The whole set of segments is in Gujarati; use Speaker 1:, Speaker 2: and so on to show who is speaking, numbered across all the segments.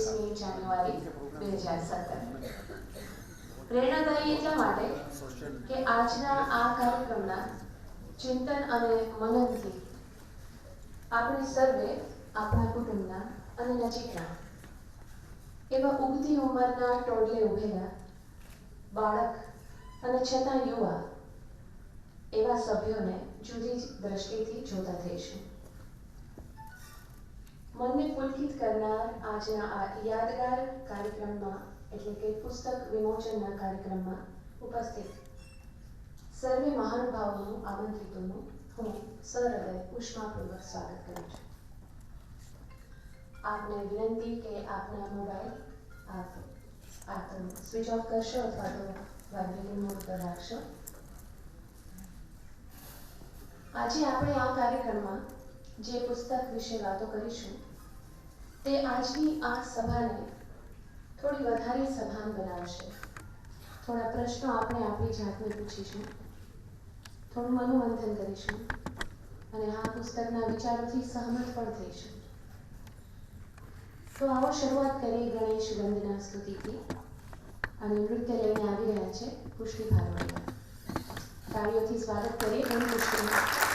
Speaker 1: 23મી જાન્યુઆરી 2017 પ્રેરણાદાયી એટલા માટે કે આજના આ કાર્યક્રમના ચિંતન અને મનનથી આપણે સર્વે આપણા કુટુંબના અને નજીકના એવા ઉગતી ઉંમરના ટોળે ઉભેલા બાળક અને છતાં યુવા એવા સભ્યોને જુદી જ દ્રષ્ટિથી જોતા થઈશું. મનને પુલકિત કરનાર આજના આ યાદગાર કાર્યક્રમમાં એટલે કે પુસ્તક વિમોચનના કાર્યક્રમમાં ઉપસ્થિત સર્વે મહાનુભાવોનું આમંત્રિતોનું હું સહૃદય ઉષ્માપૂર્વક સ્વાગત કરું છું. આપને વિનંતી કે આપના મોબાઈલ આપ સ્વિચ ઓફ કરશો અથવા તો વાઇબ્રેટિંગ મોડ પર રાખશો. આજે આપણે આ કાર્યક્રમમાં જે પુસ્તક વિશે વાતો કરીશું તે આજની આ સભાને થોડી વધારે સભાન બનાવશે. થોડા પ્રશ્નો આપણે આપણી જાતને પૂછીશું, થોડું મનોમંથન કરીશું અને આ પુસ્તકના વિચારોથી સહમત પણ થઈશું. તો આવો શરૂઆત કરીએ ગણેશ વંદના સ્તુતિથી અને નૃત્ય લઈને આવી રહ્યા છે પુષ્ટિ ભારવાડિયા. તાળીઓથી સ્વાગત કરીએ ગણ પુષ્ટિનું.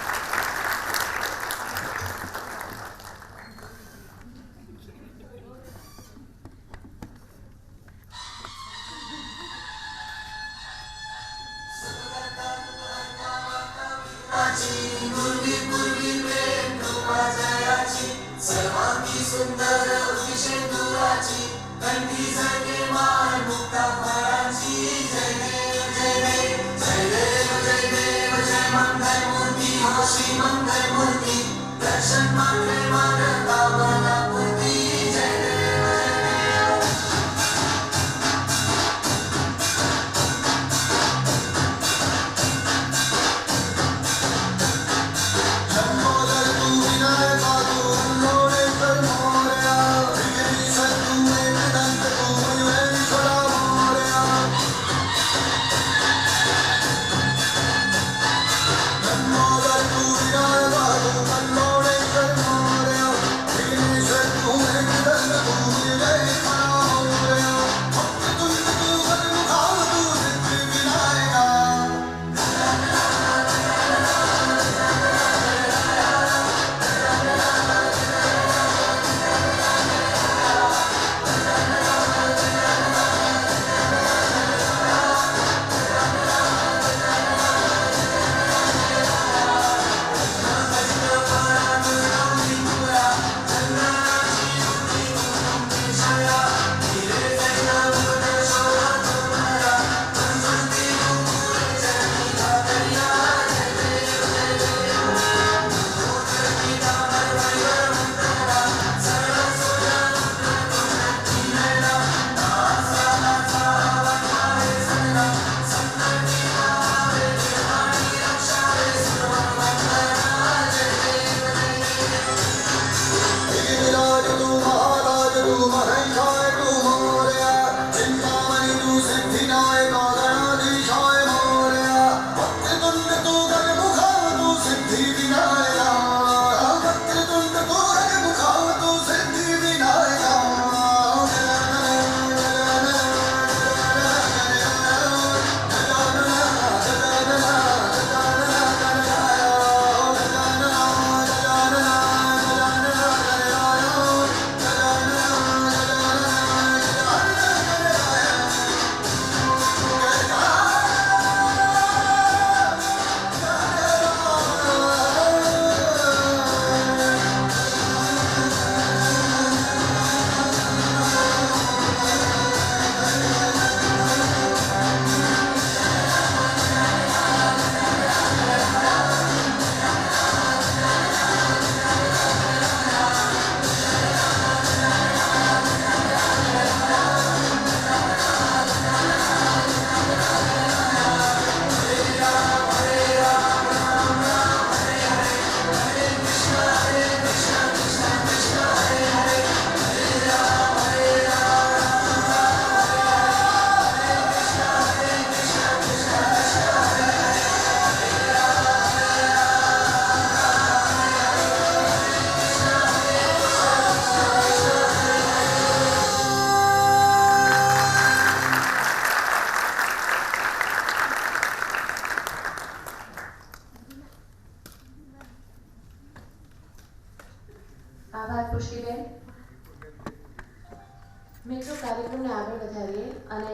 Speaker 1: મિત્રો, કાર્યક્રમને આગળ વધારીએ અને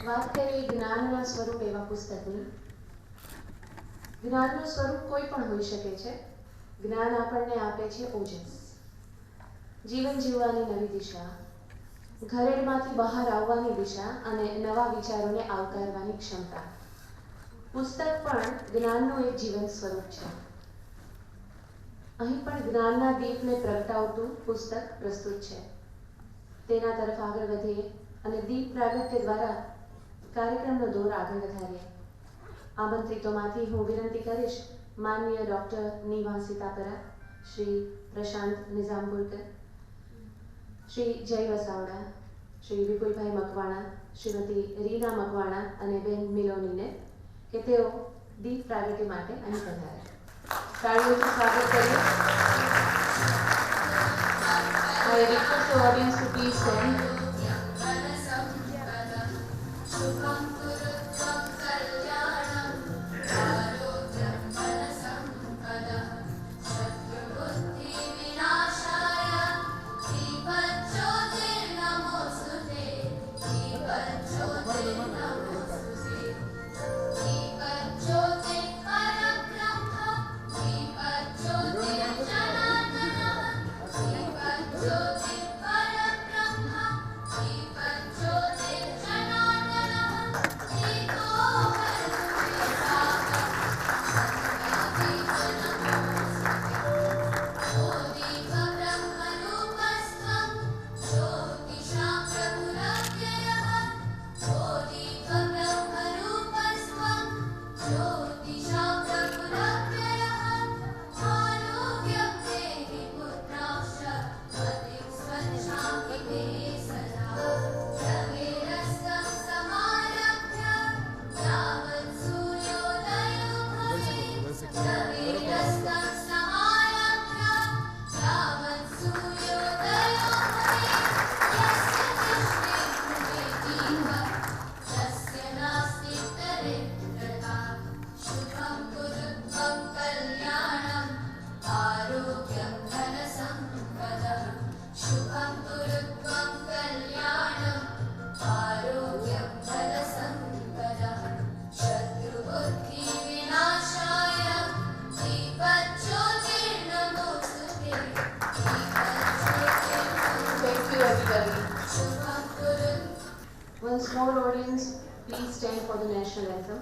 Speaker 1: વાત કરીએ જ્ઞાનના સ્વરૂપ એવા પુસ્તકની. જ્ઞાનનું સ્વરૂપ કોઈ પણ હોઈ શકે છે. જ્ઞાન આપણને આપે છે ઓજસ, જીવન જીવવાની નવી દિશા, ઘરેડમાંથી બહાર આવવાની દિશા અને નવા વિચારોને આવકારવાની ક્ષમતા. પુસ્તક પણ જ્ઞાનનું એક જીવન સ્વરૂપ છે. અહીં પણ જ્ઞાનના દીપને પ્રગટાવતું પુસ્તક પ્રસ્તુત છે. તેના તરફ આગળ વધીએ અને દીપ પ્રાગટ્ય દ્વારા કાર્યક્રમનો દોર આગળ વધારીએ. આમંત્રિતોમાંથી હું વિનંતી કરીશ માનનીય ડૉક્ટર નીમા સીતાપરા, શ્રી પ્રશાંત નિઝામપુરકર, શ્રી જય વસાવડા, શ્રી વિપુલભાઈ મકવાણા, શ્રીમતી રીના મકવાણા અને બેન મિલોનીને કે તેઓ દીપ પ્રાગટ્ય માટે અહીં પધારે. તાળીઓથી સ્વાગત કરીએ. I request the audience to please stand. Once more, audience, please stand for the national anthem.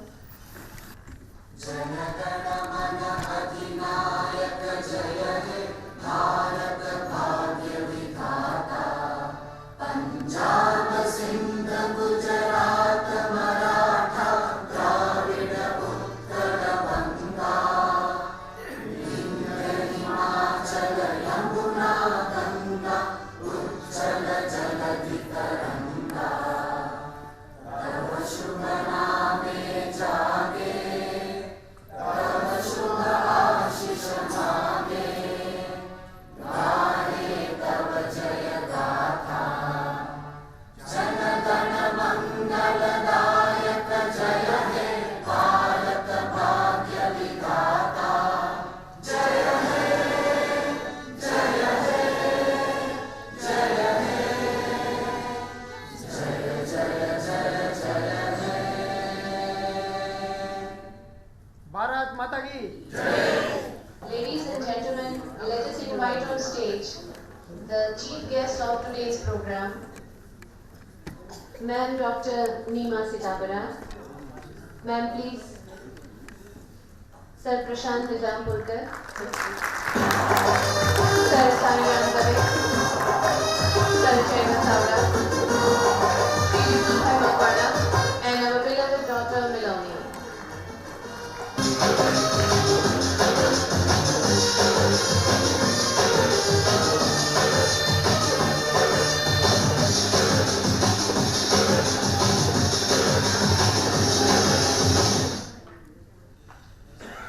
Speaker 1: Ladies and gentlemen, let us invite on stage the chief guest of today's program, Ma'am Dr. Neema Sitapara. Ma'am, please. Sir Prashant Nizampurkar, Sir Sairam Dave, Sir Jay Masawda, Sri Vipulbhai Makwana, and our beloved daughter Miloni.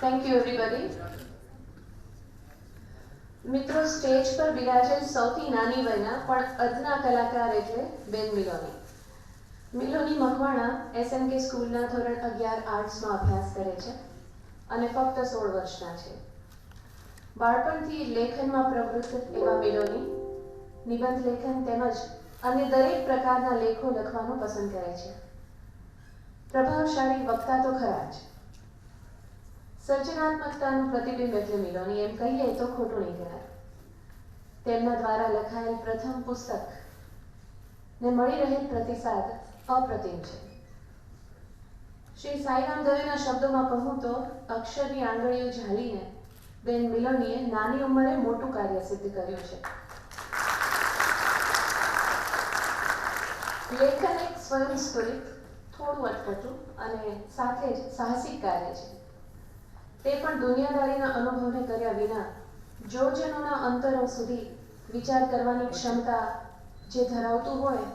Speaker 1: Thank you everybody. મિત્રો, સ્ટેજ પર બિરાજેલ સૌથી નાની વયના પણ અદના કલાકાર એટલે બેન મિલોની. મિલોની મકવાણા SMK સ્કૂલના ધોરણ 11 આર્ટ્સમાં અભ્યાસ કરે છે અને ફક્ત 16 વર્ષના છે. બાળપણથી લેખનમાં પ્રવૃત્ત એવા મિલોની નિબંધ લેખન તેમજ અને દરેક પ્રકારના લેખો લખવાનું પસંદ કરે છે. પ્રભાવશાળી વક્તા તો ખરા જ. સર્જનાત્મકતાનું પ્રતિબિંબ એટલે મિલોની, એમ કહીએ તો ખોટું નહીં કહેવાય. તેમના દ્વારા લખાયેલ પ્રથમ પુસ્તક ને મળી રહેલ પ્રતિસાદ અપ્રતિમ છે. શ્રી સાઈરામ દવેના શબ્દોમાં કહું તો અક્ષરની આંગળીઓ ઝાલીને બેન મિલોનીએ નાની ઉંમરે મોટું કાર્ય સિદ્ધ કર્યું છે. લેખન એક સ્વયંસ્ફુરિત, થોડું અટપટું અને સાથે જ સાહસિક કાર્ય છે. તે પણ દુનિયાદારીના અનુભવને કર્યા વિના જોજનોના અંતરો સુધી વિચાર કરવાની ક્ષમતા જે ધરાવતું હોય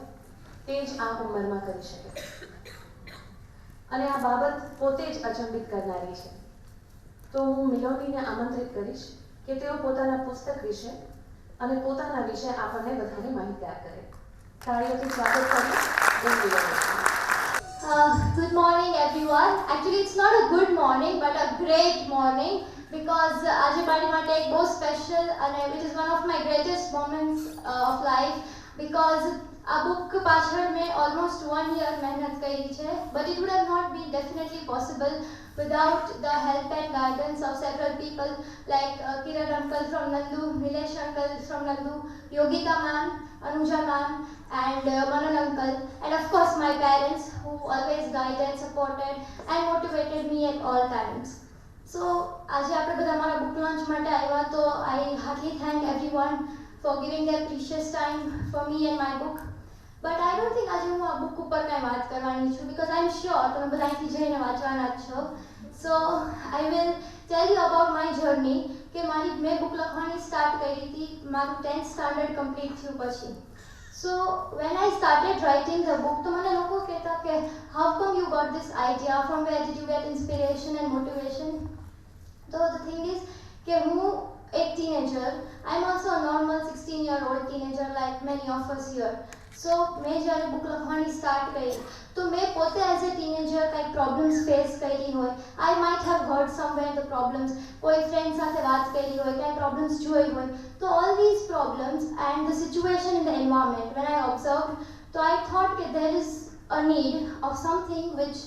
Speaker 1: તે જ આ ઉંમરમાં કરી શકે. અને આ બાબત પોતે જ અચંબિત કરનારી છે. તો હું મિલોનીને આમંત્રિત કરીશ કે તેઓ પોતાના પુસ્તક વિશે અને પોતાના વિશે આપણને બધાને માહિતગાર કરે. તાળીઓથી સ્વાગત કરીએ બેન મિલોની.
Speaker 2: Good morning everyone. Actually it's not a good morning but a great morning because આજે મારી માટે એક બહુ સ્પેશિયલ અને which is one of my greatest moments of life because આ book પાછળ મેં almost 1 year મહેનત કરી છે but it would have not been definitely possible without the help and guidance of several people like Kiran uncle from Nandu, Nilesh uncle from Nandu, Yogita ma'am, Anuja ma'am and Manan uncle and of course my parents who always guided, supported and motivated me at all times. So આજે આપણે બધા મારા book launch માટે આવ્યા તો I heartily thank everyone for giving their precious time for me and my book. But I don't think આજે હું આ book ઉપર કાંઈ વાત કરવાની છું because I'm sure તમે બધા અહીંથી જઈને વાંચવાના જ છો. So I will tell you about my journey કે મેં book લખવાની start કરી હતી મારું 10th standard complete થયું પછી. So when I started writing the book તો મને લોકો કહેતા કે how come you got this idea, from where did you get inspiration and motivation? So the thing is કે હું એક teenager, I'm also a normal 16-year-old teenager like many of us here. So મેં જ્યારે બુક લખવાની સ્ટાર્ટ કરી તો મેં પોતે એઝ અ ટીનેજર કંઈક પ્રોબ્લેમ્સ ફેસ કરી હોય. I might have heard somewhere the problems, કોઈ ફ્રેન્ડ સાથે વાત કરી હોય, કાંઈ પ્રોબ્લેમ્સ જોઈ હોય. તો all these problems and the situation in the environment when I observe તો આઈ થોટ કે there is a need of something which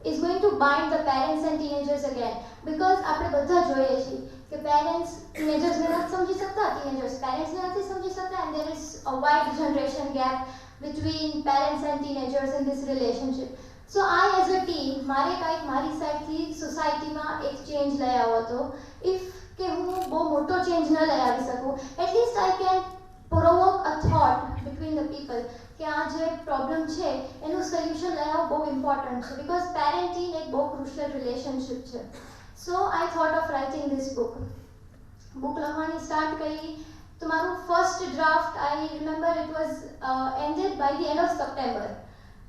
Speaker 2: is going to bind the parents and teenagers again because આપણે બધા જોઈએ છીએ કે પેરેન્ટ્સ ટીનેજર્સને નથી સમજી શકતા, ટીનેજર્સ પેરેન્ટ્સને નથી સમજી શકતા and there is a wide generation gap between parents and teenagers in this relationship. So I as a teen મારે કંઈક મારી સાઈડથી સોસાયટીમાં એક ચેન્જ લઈ આવ્યો હતો. ઇફ કે હું બહુ મોટો ચેન્જ ન લઈ આવી શકું, at least I can provoke a thought between the people કે આ જે પ્રોબ્લેમ છે એનું સોલ્યુશન લઈ આવવું બહુ ઇમ્પોર્ટન્ટ છે because parenting એક બહુ ક્રુશિયલ રિલેશનશિપ છે. So I thought of writing this book. Book લખવાની સ્ટાર્ટ કરી તો મારું first draft I remember it was ended by the end of September.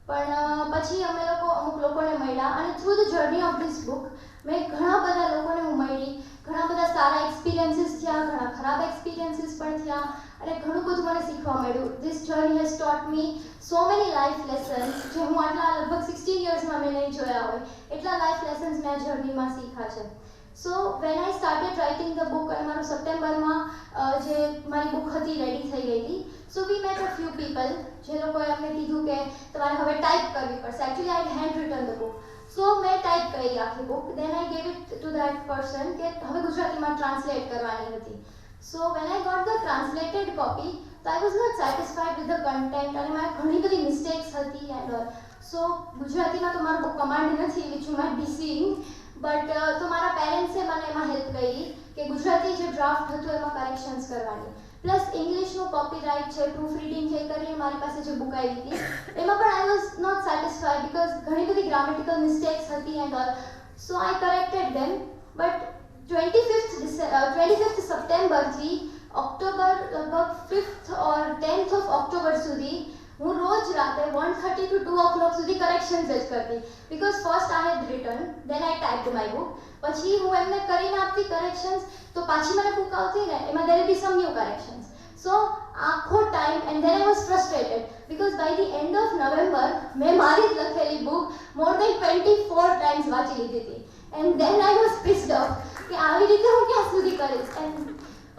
Speaker 2: પણ પછી અમે લોકો અમુક લોકોને મળ્યા અને through the journey of this book મેં ઘણા બધા લોકોને હું મળી, ઘણા બધા સારા એક્સપિરિયન્સીસ થયા, ઘણા ખરાબ એક્સપિરિયન્સીસ પણ થયા અને ઘણું બધું મને શીખવા મળ્યું. This journey has taught me so many life lessons જે હું આટલા લગભગ 16 યર્સમાં મેં નહીં જોયા હોય એટલા લાઈફ લેસન્સ મેં આ જર્નીમાં શીખ્યા છે. So when I started writing the book અને મારું સપ્ટેમ્બરમાં જે મારી બુક હતી રેડી થઈ ગઈ હતી. So we met a few people જે લોકોએ અમને કીધું કે તમારે હવે ટાઈપ કરવી પડશે. Actually I had written the book. So મેં ટાઈપ કરી આખી book. Then I gave it to that person કે હવે ગુજરાતીમાં ટ્રાન્સલેટ કરવાની હતી. So when I got the translated copy, so I was not satisfied with the content and my ઘણી બધી mistakes હતી and all. So ગુજરાતીમાં તો મારો કમાન્ડ નથી which you might be seeing, but તો મારા પેરેન્ટ્સે મને એમાં હેલ્પ કરી કે ગુજરાતી જે ડ્રાફ્ટ હતું એમાં કરેક્શન્સ કરવાની. પ્લસ ઇંગ્લિશનું કોપીરાઇટ છે, પ્રૂફ રીડિંગ જે કરીને મારી પાસે જે બુક આવી હતી એમાં પણ I was not satisfied because ઘણી બધી ગ્રામેટિકલ મિસ્ટેક્સ હતી and all. So I corrected them, but 25th સપ્ટેમ્બરથી ઓક્ટોબર લગભગ 5th or 10th of October સુધી હું રોજ રાતે 1:30 to 2 o'clock સુધી કરેક્શન્સ જ કરતી because first I had written, then I typed my book. પછી હું એમને કરીને આપતી કરેક્શન્સ તો પાછી મને બુક આવતી ને એમાં there will be some new corrections. So આખો time and then I was frustrated because by the end of November મેં મારી જ લખેલી બુક more than 24 times વાંચી લીધી હતી and then I was pissed off કે આવી રીતે હું ક્યાં સુધી કરીશ. And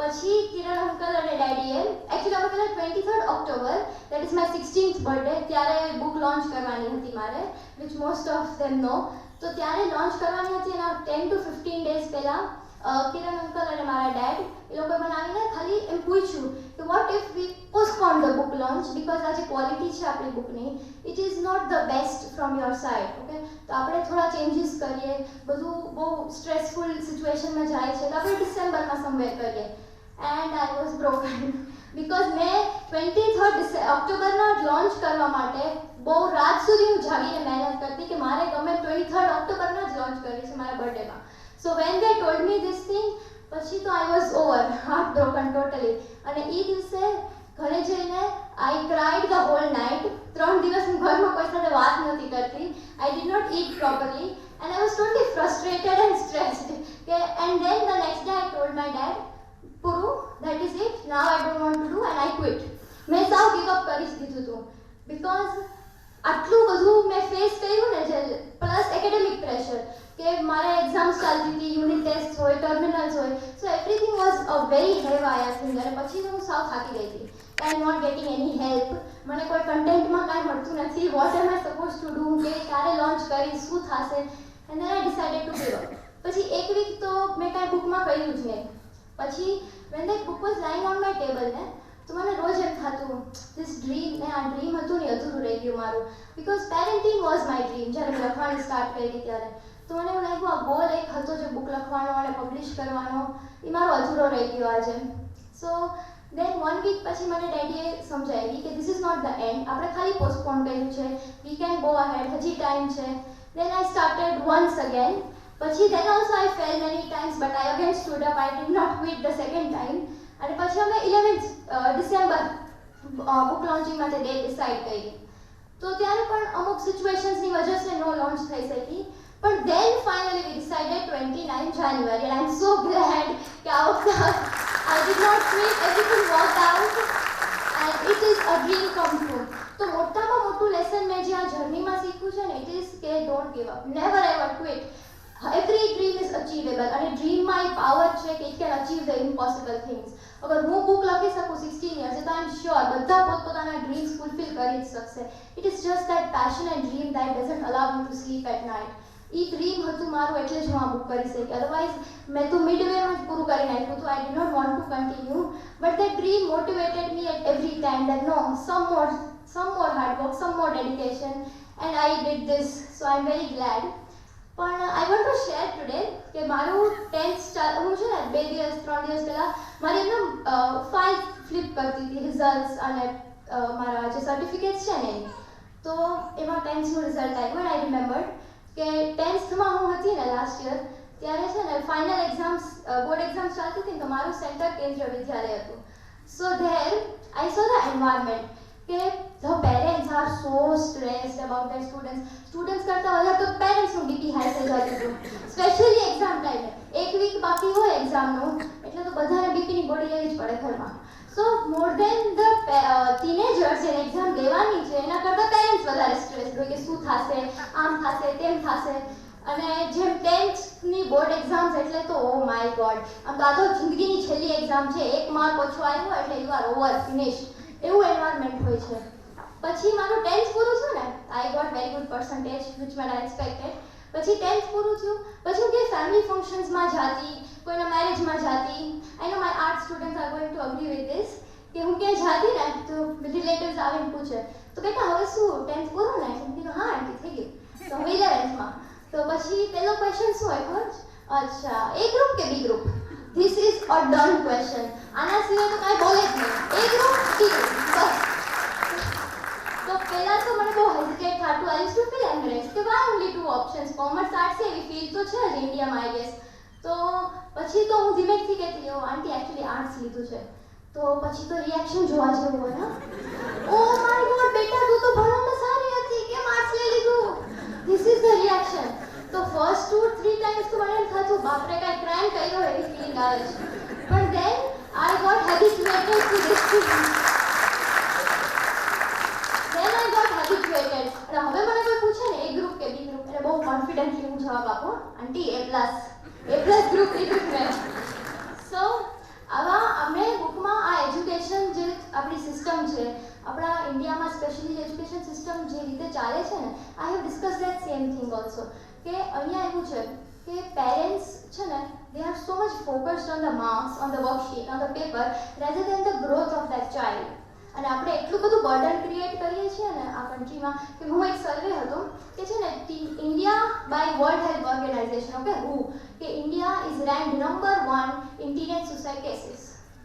Speaker 2: પછી કિરણ અંકલ અને ડેડીએ એકચ્યુઅલી અમે પહેલાં 23rd October that is my 16th birthday ત્યારે બુક લોન્ચ કરવાની હતી મારે વિચ મોસ્ટ ઓફ ધેમ નો. તો ત્યારે લોન્ચ કરવાની હતી એના 10 to 15 ડેઝ પહેલાં કિરણ અંકલ અને મારા ડેડ એ લોકોએ મને આવીને ખાલી એમ પૂછ્યું કે what if we postpone the book launch because આ જે ક્વોલિટી છે આપણી બુકની it is not the best from your side. Okay, તો આપણે થોડા ચેન્જીસ કરીએ, બધું બહુ સ્ટ્રેસફુલ સિચ્યુએશનમાં જાય છે તો આપણે ડિસેમ્બરમાં સમવેર કરીએ. And I was broken because મેં 23rd ઓક્ટોબરના લોન્ચ કરવા માટે બહુ રાત સુધી હું જાગીને મહેનત કરતી કે મારે ગમે 23rd ઓક્ટોબરના જ લોન્ચ કરવી છે મારા બર્થડેમાં. So when they told me this thing પછી તો I was over heart broken totally. અને એ દિવસે ઘરે જઈને I cried the whole night. 3 દિવસ હું ઘરમાં કોઈ સાથે વાત નથી કરતી. I did not eat properly and I was totally frustrated and stressed કે and then the next day I told my dad Puru, that is it. Now I don't want to do and I quit. મેં સાવ ગીવ અપ કરી જ દીધું હતું બિકોઝ આટલું બધું મેં ફેસ કર્યું ને જે પ્લસ એકેડેમિક પ્રેશર કે મારે એક્ઝામ્સ ચાલતી હતી, યુનિટ ટેસ્ટ હોય, ટર્મિનલ્સ હોય, so everything was a very heavy thing. અને પછી તો હું સાવ થાકી ગઈ હતી. I am not getting any help. મને કોઈ કન્ટેન્ટમાં કાંઈ મળતું નથી. What am I suppose to do, કે ક્યારે લોન્ચ કરીશ, શું થશે. And then I decided to give up. પછી એક વીક તો મેં કાંઈ બુકમાં કર્યું જ નહીં. પછી when that book was lying on my table ને તો મને રોજ એમ થતું this dream ને આ ડ્રીમ હતું ને અધૂરું રહી ગયું મારું because parenting was my dream. જ્યારે મેં લખવાની સ્ટાર્ટ કરી ત્યારે તો મને એવું લાગ્યું આ ગોલ એક હતો જે બુક લખવાનો અને પબ્લિશ કરવાનો એ મારો અધૂરો રહી ગયો આજે. સો દેન 1 વીક પછી મને ડેડીએ સમજાવી કે this is not the end, આપણે ખાલી પોસ્ટપોન કર્યું છે, વી કેન ગો અહેડ, હજી ટાઈમ છે. Then I started once again. પછી then also I fell many times but I again stood up. I did not quit the second time. અને પછી અમે 11th ડિસેમ્બર બુક લોન્ચિંગ માટે ડેટ ડિસાઇડ કરી. તો ત્યારે પણ અમુક સિચ્યુએશન્સની વજહ સે નો લોન્ચ થઈ શકી. પણ then finally we decided 29 January and I'm so glad કે આ વખતે I did not quit, everything worked out and it is a dream come true. તો મોટામાં મોટું લેસન મેં જે આ જર્નીમાં શીખ્યું છે ને ઇટ ઇઝ કે don't give up, never ever quit. Every dream is achievable અને ડ્રીમમાં એ પાવર છે કે it can achieve the impossible things. અગર હું બુક લખી શકું 16 યર્સ તો આઈ એમ શ્યોર બધા પોતપોતાના ડ્રીમ્સ ફૂલફિલ કરી જ શકશે. It is just that passion and dream that doesn't allow you to sleep at night. એ ડ્રીમ હતું મારું એટલે જ હું આ બુક કરી શકી. અદરવાઇઝ મેં તો મિડવેમાં જ પૂરું કરી નાખ્યું હતું. I did not want to continue but that dream motivated me at every time that no some more hard work, some more dedication and I did this. So I'm very glad. પણ I want to share today કે મારું 10th હું છે ને 2 દિવસ 3 દિવસ પહેલાં મારી એમને ફાઇલ ફ્લિપ કરતી હતી રિઝલ્ટ્સ અને મારા જે સર્ટિફિકેટ્સ છે ને તો એમાં 10thનું રિઝલ્ટ આવ્યું એન્ડ આઈ રિમેમ્બર્ડ કે 10thમાં હું હતી ને લાસ્ટ યર ત્યારે છે ને ફાઇનલ એક્ઝામ્સ બોર્ડ એક્ઝામ્સ ચાલતી હતી ને તો મારું સેન્ટર કેન્દ્રીય વિદ્યાલય હતું. So there I saw the environment કે the parents are so stressed about their students કરતાં વધારે તો પેરેન્ટ્સનું બીપી હાઈ થઈ જતું હતું સ્પેશિયલી એક્ઝામ ટાઈમે. એક વીક બાકી હોય એક્ઝામનું એટલે તો બધાને બીપીની ગોળી લેવી જ પડે ઘરમાં. સો મોર દેન ધ ટીનેજર્સ જેને એક્ઝામ દેવાની છે એના કરતાં પેરેન્ટ્સ વધારે સ્ટ્રેસ હોય કે શું થશે, આમ થશે, તેમ થશે. અને જેમ 10thની બોર્ડ એક્ઝામ્સ એટલે તો ઓ માય ગોડ, આમ તો આ તો જિંદગીની છેલ્લી એક્ઝામ છે. 1 માર્ક ઓછો આવ્યો એટલે યુ આર ઓવર ફિનિશ્ડ એવું એન્વાયરમેન્ટ હોય છે. પછી મારું 10th પૂરું થયું ને I got very good percentage which made I expected. પછી 10th પૂરું થયું પછી હું કે ફેમિલી ફંક્શન્સમાં જાતી, કોઈના મેરેજમાં જાતી. I know my art students are going to agree with this કે હું ક્યાંય જાતી ને તો રિલેટિવ્સ આવીને પૂછે તો બેટા હવે શું 10th પૂરું ને? હું કીધું હા આંટી થઈ ગયું. તો હું 11thમાં તો પછી પહેલો ક્વેશ્ચન શું હોય ખબર? અચ્છા એ ગ્રુપ કે B group? This is a done question. આના સિવાય તો કાંઈ બોલે જ નહીં. એ ગ્રુપ બી ગ્રુપ બસ. તો પહેલાં તો મને બહુ હેઝિટેટ થતું. I use to feel embarrassed કે why only 2 options. Commerce arts એવી ફિલ્ડ તો છે જ ઇન્ડિયામાં આઈ ગેસ. તો પછી તો હું ધીમેથી કહેતી ઓ આંટી એકચ્યુઅલી આર્ટ્સ લીધું છે. તો પછી તો રિએક્શન જોવા જેવું હોય ને. ઓ માય ગોડ બેટા તું તો ભણવામાં સારી હતી, કેમ આર્ટ્સ લઈ લીધું? This is the reaction. તો ફર્સ્ટ 2-3 ટાઈમ્સ તો મને એમ થતું બાપરે કાંઈ ક્રાઇમ કર્યો એવી ફિલિંગ આવે છે. પણ then I got habituated to this thing. અને હવે મને કોઈ પૂછે ને એ ગ્રુપ કે બી ગ્રુપ એટલે બહુ કોન્ફિડન્ટલી હું જવાબ આપું આંટી A+. A+ ગ્રુપ લીધું મેં. સો આવા એજ્યુકેશન જે આપણી સિસ્ટમ છે, આપણા ઇન્ડિયામાં સ્પેશિયલી એજ્યુકેશન સિસ્ટમ જે રીતે ચાલે છે ને, I have discuss that same thing also, કે અહીંયા એવું છે કે પેરેન્ટ્સ છે ને, they are so much focused on the marks, on the worksheet, on the paper, rather than the growth of that child. અને આપણે એટલું બધું બર્ડન ક્રિએટ કરીએ છીએ ને આ કન્ટ્રીમાં, કે હું એક સર્વે હતો કે છે ને, India by World Health Organization, okay, કે India is ranked number 1 in teenage suicide cases,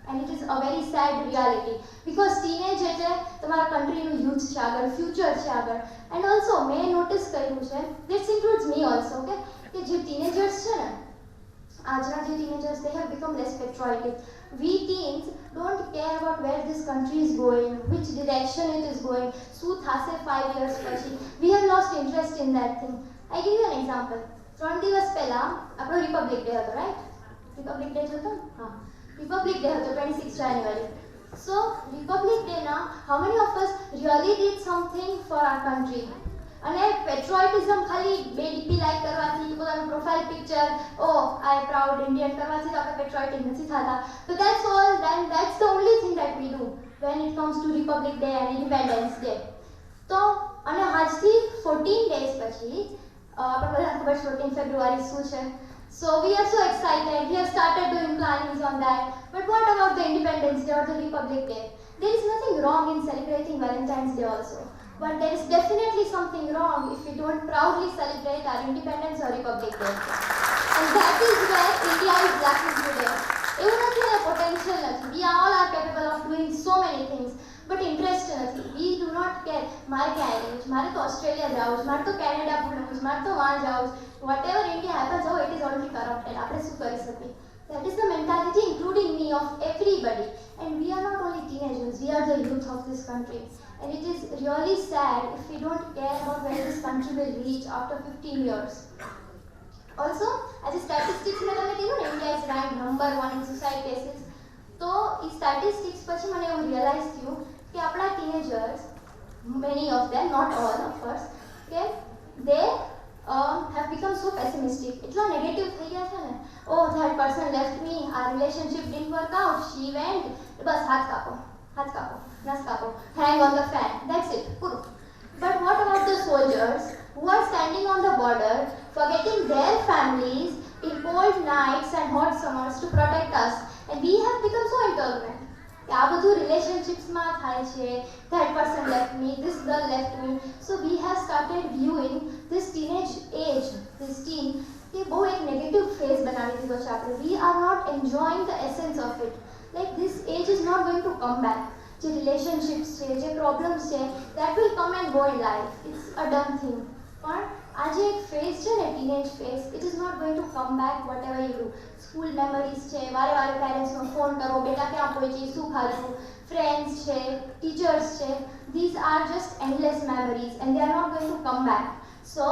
Speaker 2: and it is a very sad reality, because teenage એટલે તમારા કન્ટ્રીનું યુથ છે આગળ, ફ્યુચર છે આગળ. એન્ડ ઓલ્સો મેં નોટિસ કર્યું છે, this includes me also, okay, કે જે ટીનેજર્સ છે ને, આજના જે teenagers, they have become less patriotic. We teens don't care about where this country is going, which direction it is going, શું થશે 5 years પછી. We have lost interest in that thing. I give you an example. 3 દિવસ પહેલા આપણો રિપબ્લિક ડે હતો, રાઈટ? રિપબ્લિક ડે હતો, હા, રિપબ્લિક ડે હતો 26 જાન્યુઆરી. So રિપબ્લિક ડે ના how many of us really did something for our country? અને પેટ્રોઇટિઝમ ખાલી 2 ડીપી લાઈક કરવાથી, પોતાનું profile picture oh I proud Indian કરવાથી તો આપણે પેટ્રોઇટિક નથી થતા. તો that's all, that's the only thing that we do when it comes to Republic Day and Independence Day. તો અને આજથી 14 days પછી આપણે બધાને ખબર છે 14 ફેબ્રુઆરી શું છે. So we are so excited, we have started doing plannings on that. But what about the Independence Day or the Republic Day? There is nothing wrong in celebrating Valentine's Day also. But there is definitely something wrong if we don't proudly celebrate our independence or Republic Day. And that is where India is lacking today. એવું નથી ને potential નથી. We all are capable of doing so many things. But interest નથી. We do not care. મારે ક્યાં આવી છે? મારે તો ઓસ્ટ્રેલિયા જાવું છે, મારે તો કેનેડા ભણવું છે, મારે તો વહાં જાવું છે. Whatever India happens, oh, it is already corrupted. આપણે શું કરી શકીએ? That is the mentality, including me, of everybody. And we are not only teenagers, we are the youth of this country. And it is really sad if we don't care about where this country will reach after 15 years. Also, as a statistics में તમને કીધું ને, India is ranked number 1 in suicide cases. તો એ statistics પછી મને એવું realize થયું કે આપણા teenagers, many of them, not all of course, કે they have become so pessimistic. એટલા negative થઈ ગયા છે ને, oh, that person left me, our relationship didn't work out, she went, બસ હાથ કાપો, નસ કાપો, hang on the fan, that's it, પૂરું. But what about the soldiers who are standing on the border, forgetting their families in cold nights and hot summers to protect us? And we have become so intolerant. આ બધું રિલેશનશિપ્સમાં થાય છે, that person left me, this girl left me. So we have started viewing this teenage age, this teen, કે બહુ એક નેગેટિવ ફેઝ બનાવી દીધો છે આપણે. We are not enjoying the essence of it. Like this age is not going to come back. જે relationships છે, જે problems છે, that will come and go in life. It's a done thing. પણ આ જે એક ફેઝ છે ને, teenage phase, it is not going to come back whatever you do. School memories છે, વારે વારે પેરેન્ટ્સનો ફોન કરો, બેટા ક્યાં પહોંચી, શું ખાધું, friends છે, teachers છે, these are just endless memories and they are not going to come back. So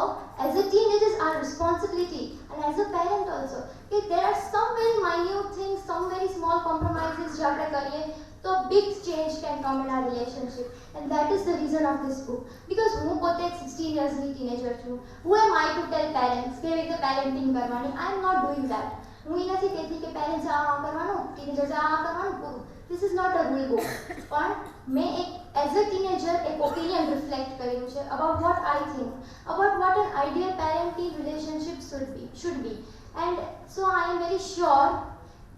Speaker 2: as a teen, it is our responsibility, and as a parent also, if there are some very minute things, some very small compromises જે આપણે કરીએ, so big change can come in our relationship. And that is the reason of this book. Because હું પોતે 16 years ની teenager છું. Who am I to tell parents કેવી રીતે parenting કરવાની? I am not doing that. હું એ નથી કહેતી કે parents આ કરવાનું, teenagers આ કરવાનું, પૂરું. This is not a rule book. પણ મેં એક as a teenager એક opinion reflect કર્યું છે about what I think, about what an ideal parenting relationship should be. And so I am very sure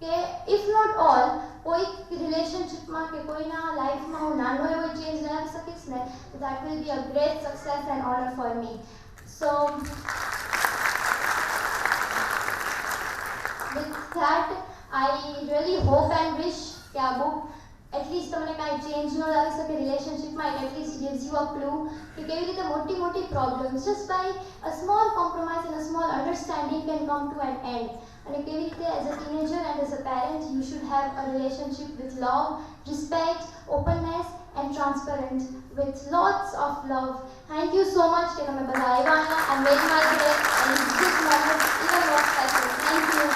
Speaker 2: કે if not all, કોઈ રિલેશનશિપમાં કે કોઈના લાઈફમાં હું નાનો એવો ચેન્જ લાવી શકીશ ને, that will be a great success and honor for me. So with that, I really hope and wish કે આ book at least તમને કાંઈ ચેન્જ ન લાવી શકે રિલેશનશિપમાં. It at least gives you a clue કે કેવી રીતે મોટી problems just by a small compromise and a small understanding can come to an end. And કેવી રીતે as a teenager and as a parent you should have a relationship with love, respect, openness and transparent with lots of love. Thank you so much કે તમે બધા આવ્યા and made my day and this moment even more special. Thank you.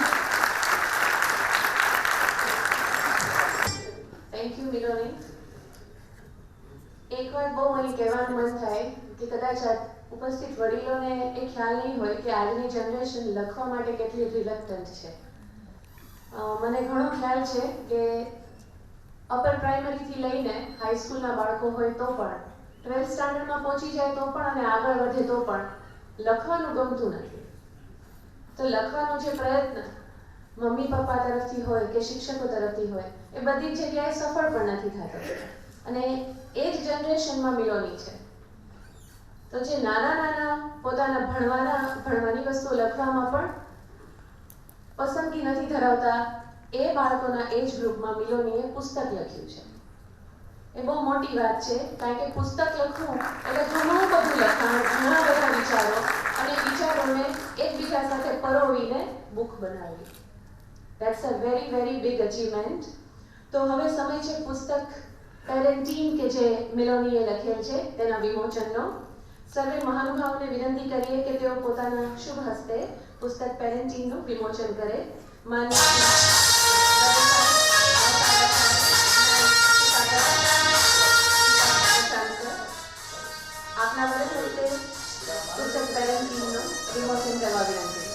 Speaker 1: Thank you મિલોની. એક વાત બહુ અહીં કહેવાનું મન થાય કે કદાચ ઉપસ્થિત વડીલોને એ ખ્યાલ નહીં હોય કે આજની જનરેશન લખવા માટે કેટલી રિલક્ટન્ટ છે. મને ઘણો ખ્યાલ છે કે અપર પ્રાઇમરીથી લઈને હાઈસ્કૂલના બાળકો હોય તો પણ, 12th સ્ટાન્ડર્ડમાં પહોંચી જાય તો પણ અને આગળ વધે તો પણ લખવાનું ગમતું નથી. તો લખવાનો જે પ્રયત્ન મમ્મી પપ્પા તરફથી હોય કે શિક્ષકો તરફથી હોય એ બધી જ જગ્યાએ સફળ પણ નથી થતો. અને એ જ જનરેશનમાં મિલોની છે. તો જે નાના પોતાના ભણવાની વસ્તુઓ લખવામાં પણ પસંદગી નથી ધરાવતા એ બાળકોના એજ ગ્રુપમાં મિલોનીએ પુસ્તક લખ્યું છે. એ બહુ મોટી વાત છે, કારણ કે પુસ્તક લખવું એટલે ઘણું બધું લખાણ, ઘણા બધા વિચારો અને વિચારોને એકબીજા સાથે પરોવીને બુક બનાવવી. That's a very very big achievement. તો હવે સમય છે પુસ્તક પેરેન્ટીન કે જે મિલોનીએ લખેલ છે તેના વિમોચનનો. સર્વે મહાનુભાવોને વિનંતી કરીએ કે તેઓ પોતાના શુભ હસ્તે પુસ્તક પેરેન્ટીનનું વિમોચન કરે. આપના વડે હસ્તે પુસ્તક પેરેન્ટીનનું વિમોચન કરવા વિનંતી.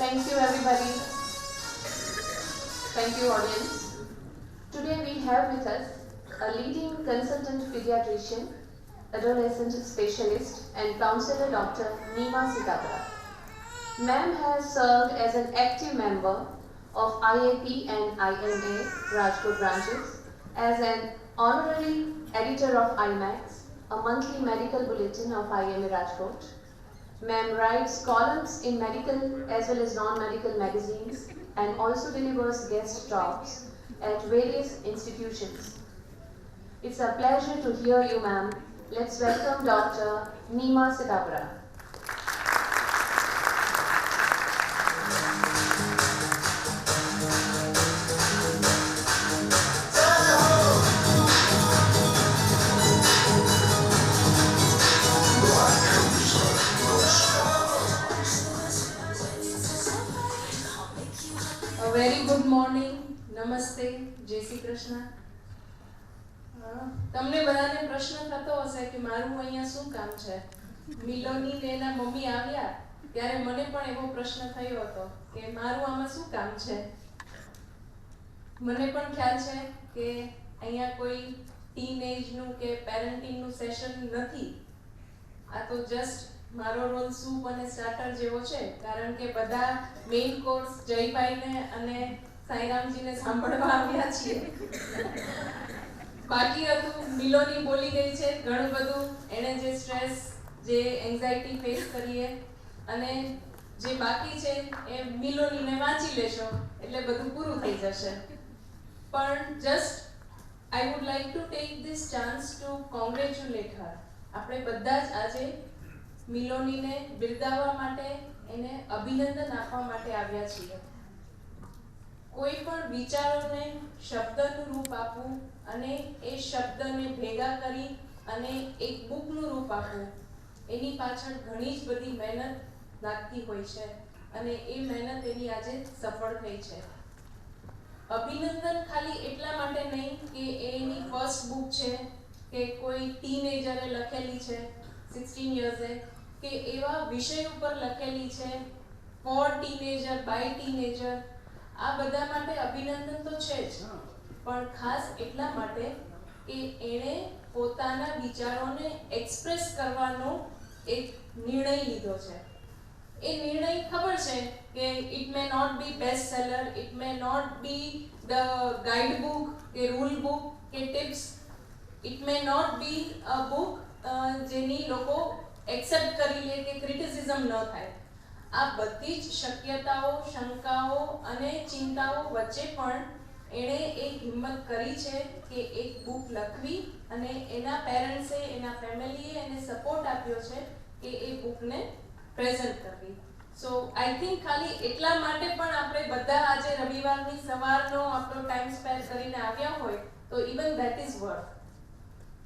Speaker 1: Thank you everybody. Thank you audience. Today we have with us a leading consultant pediatrician, adolescent specialist and counselor Dr. Neema Sitapura. Ma'am has served as an active member of IAP and INA Rajkot branches, as an honorary editor of IMAX, a monthly medical bulletin of IMA Rajkot. Ma'am writes columns in medical as well as non-medical magazines and also delivers guest talks at various institutions. It's a pleasure to hear you, ma'am. Let's welcome Dr. Neema Sitapura.
Speaker 3: Very good morning, નમસ્તે, જય શ્રી કૃષ્ણ. તમને બધાને પ્રશ્ન થતો હશે કે મારું અહીંયા શું કામ છે. મિલોની ને એના મમ્મી આવ્યા ત્યારે મને પણ એવો પ્રશ્ન થયો હતો કે મારું આમાં શું કામ છે. મને પણ ખ્યાલ છે કે અહીંયા કોઈ ટીનએજનું કે પેરેન્ટિંગનું સેશન નથી. આ તો જસ્ટ મારો રોલ સૂપ અને સ્ટાર્ટર જેવો છે, કારણ કે બધા મેઇન કોર્સ જયભાઈને અને સાઈરામજીને સાંભળવા આવ્યા છીએ. બાકી હતું મિલોની બોલી ગઈ છે ઘણું બધું, એણે જે સ્ટ્રેસ, જે એન્ઝાઇટી ફેસ કરીએ, અને જે બાકી છે એ મિલોનીને વાંચી લેશો એટલે બધું પૂરું થઈ જશે. પણ just I would like to take this chance to congratulate her. આપણે બધા જ આજે મિલોનીને બિરદાવવા માટે, એને અભિનંદન આપવા માટે આવ્યા છીએ. કોઈ પણ વિચારોને શબ્દનું રૂપ આપવું અને એ શબ્દને ભેગા કરી અને એક બુકનું રૂપ આપવું, એની પાછળ ઘણી જ બધી મહેનત લાગતી હોય છે. અને એ મહેનત એની આજે સફળ થઈ છે. અભિનંદન ખાલી એટલા માટે નહીં કે એની ફર્સ્ટ બુક છે કે કોઈ ટીનેજરે લખેલી છે 16 યર્સે, કે એવા વિષય ઉપર લખેલી છે ફોર ટીનેજર બાય ટીનેજર, આ બધા માટે અભિનંદન તો છે જ, પણ ખાસ એટલા માટે કે એણે પોતાના વિચારોને એક્સપ્રેસ કરવાનો એક નિર્ણય લીધો છે. એ નિર્ણય ખબર છે કે it may not be best seller, it may not be the guide book કે રૂલ બુક કે tips, it may not be a book જેની લોકો એક્સેપ્ટ કરી લે કે ક્રિટિસિઝમ ન થાય. આ બધી જ શક્યતાઓ, શંકાઓ અને ચિંતાઓ વચ્ચે પણ એણે એ હિંમત કરી છે કે એક બુક લખવી અને એના પેરેન્ટ્સે, એના ફેમિલીએ એને સપોર્ટ આપ્યો છે કે એ બુકને પ્રેઝન્ટ કરવી. સો આઈ થિંક ખાલી એટલા માટે પણ આપણે બધા આજે રવિવારની સવારનો આપણો ટાઈમ સ્પેન્ડ કરીને આવ્યા હોય તો ઇવન ધેટ ઇઝ વર્થ.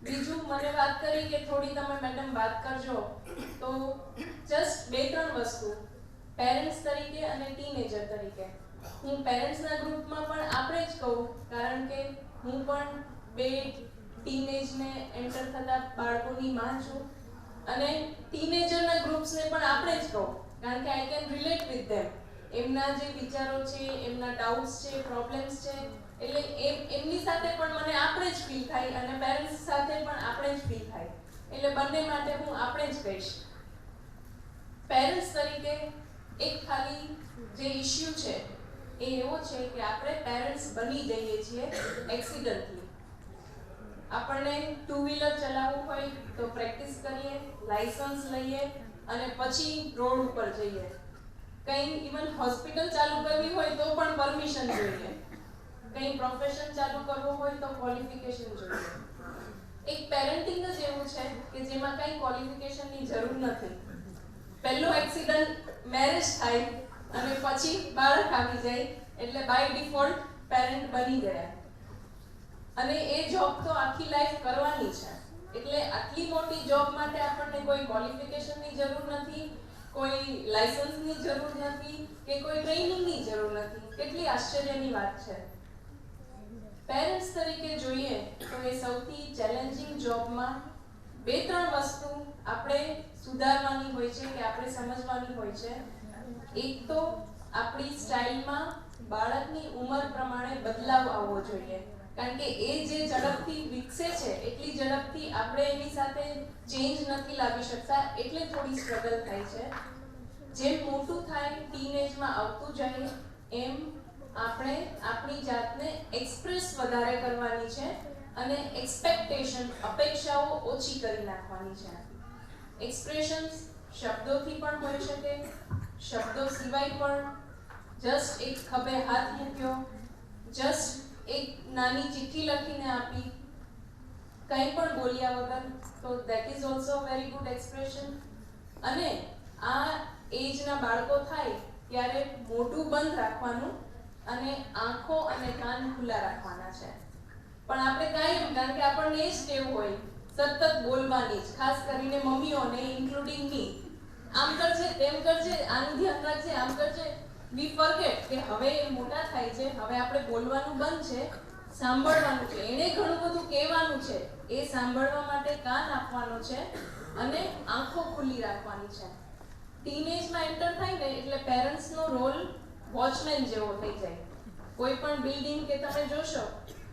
Speaker 3: બીજું મને વાત કરી કે થોડી તમે મેડમ વાત કરજો, તો જસ્ટ 2-3 વસ્તુ પેરેન્ટ્સ તરીકે અને ટીનેજર તરીકે. હું પેરેન્ટ્સના ગ્રુપમાં પણ આપણે જ કહું, કારણ કે હું પણ 2 ટીનેજને એન્ટર થતા બાળકોની માં છું, અને ટીનેજરના ગ્રુપ્સને પણ આપણે જ કહું, કારણ કે I can relate with them. એમના જે વિચારો છે, એમના ડાઉટ્સ છે, પ્રોબ્લેમ્સ છે, એટલે એમની સાથે પણ મને આપણે જ ફીલ થાય અને પેરેન્ટ્સ સાથે પણ આપણે જ ફીલ થાય, એટલે બંને માટે હું આપણે જ કહીશ. પેરેન્ટ્સ તરીકે એક ખાલી જે ઇશ્યુ છે એ એવો છે કે આપણે પેરેન્ટ્સ બની જઈએ છીએ એક્સિડન્ટલી. આપણને 2 વ્હીલર ચલાવવું હોય તો પ્રેક્ટિસ કરીએ, લાયસન્સ લઈએ અને પછી રોડ ઉપર જઈએ. કંઈ ઇવન હોસ્પિટલ ચાલુ કરવી હોય તો પણ પરમિશન જોઈએ, કંઈ પ્રોફેશન ચાલુ કરવું હોય તો ક્વોલિફિકેશન જોઈએ. એક પેરેન્ટિંગ જ એવું છે કે જેમાં કંઈ ક્વોલિફિકેશનની જરૂર નથી. પહેલો એક્સિડન્ટ મેરેજ થાય અને પછી બાળક આવી જાય એટલે બાય ડિફોલ્ટ પેરેન્ટ બની ગયા, અને એ જોબ તો આખી લાઈફ કરવાની છે. એટલે આટલી મોટી જોબ માટે આપણને કોઈ ક્વોલિફિકેશનની જરૂર નથી, કોઈ લાયસન્સની જરૂર નથી કે કોઈ ટ્રેનિંગની જરૂર નથી. કેટલી આશ્ચર્યની વાત છે. પેરેન્ટ્સ તરીકે જોઈએ તો એ સૌથી ચેલેન્જિંગ જોબમાં 2-3 વસ્તુ આપણે સુધારવાની હોય છે કે આપણે સમજવાની હોય છે. એક તો આપણી સ્ટાઇલમાં બાળકની ઉંમર પ્રમાણે બદલાવ આવવો જોઈએ, કારણ કે એ જે ઝડપથી વિકસે છે એટલી ઝડપથી આપણે એની સાથે ચેન્જ નથી લાવી શકતા, એટલે થોડી સ્ટ્રગલ થાય છે. જેમ મોટું થાય, ટીનેજમાં આવતું જાય, એમ આપણે આપણી જાતને એક્સપ્રેસ વધારે કરવાની છે અને એક્સપેક્ટેશન, અપેક્ષાઓ ઓછી કરી નાખવાની છે. એક્સપ્રેશન્સ શબ્દોથી પણ હોઈ શકે, શબ્દો સિવાય પણ. જસ્ટ એક ખભે હાથ મૂક્યો, જસ્ટ એક નાની ચિઠ્ઠી લખીને આપી, કંઈ પણ બોલ્યા વગર, તો that is also very good expression. અને આ એજના બાળકો થાય ત્યારે મોઢું બંધ રાખવાનું અને આંખો અને કાન ખુલ્લા રાખવાના છે. પણ આપણે કાયમ, કારણ કે આપણને એ જ ટેવ હોય સતત બોલવાની જ, ખાસ કરીને મમ્મીઓને ઇન્ક્લુડિંગ મી. આમ કરજે, તેમ કરજે, આનું ધ્યાન રાખજે, આમ કરજે. વી ફોરગેટ કે હવે એ મોટા થાય છે, હવે આપણે બોલવાનું બંધ છે, સાંભળવાનું છે. એણે ઘણું બધું કહેવાનું છે, એ સાંભળવા માટે કાન આપવાનો છે અને આંખો ખુલ્લી રાખવાની છે. ટીનેજમાં એન્ટર થાય ને એટલે પેરેન્ટ્સનો રોલ વોચમેન જેવો થઈ જાય. કોઈ પણ બિલ્ડિંગ કે તમે જોશો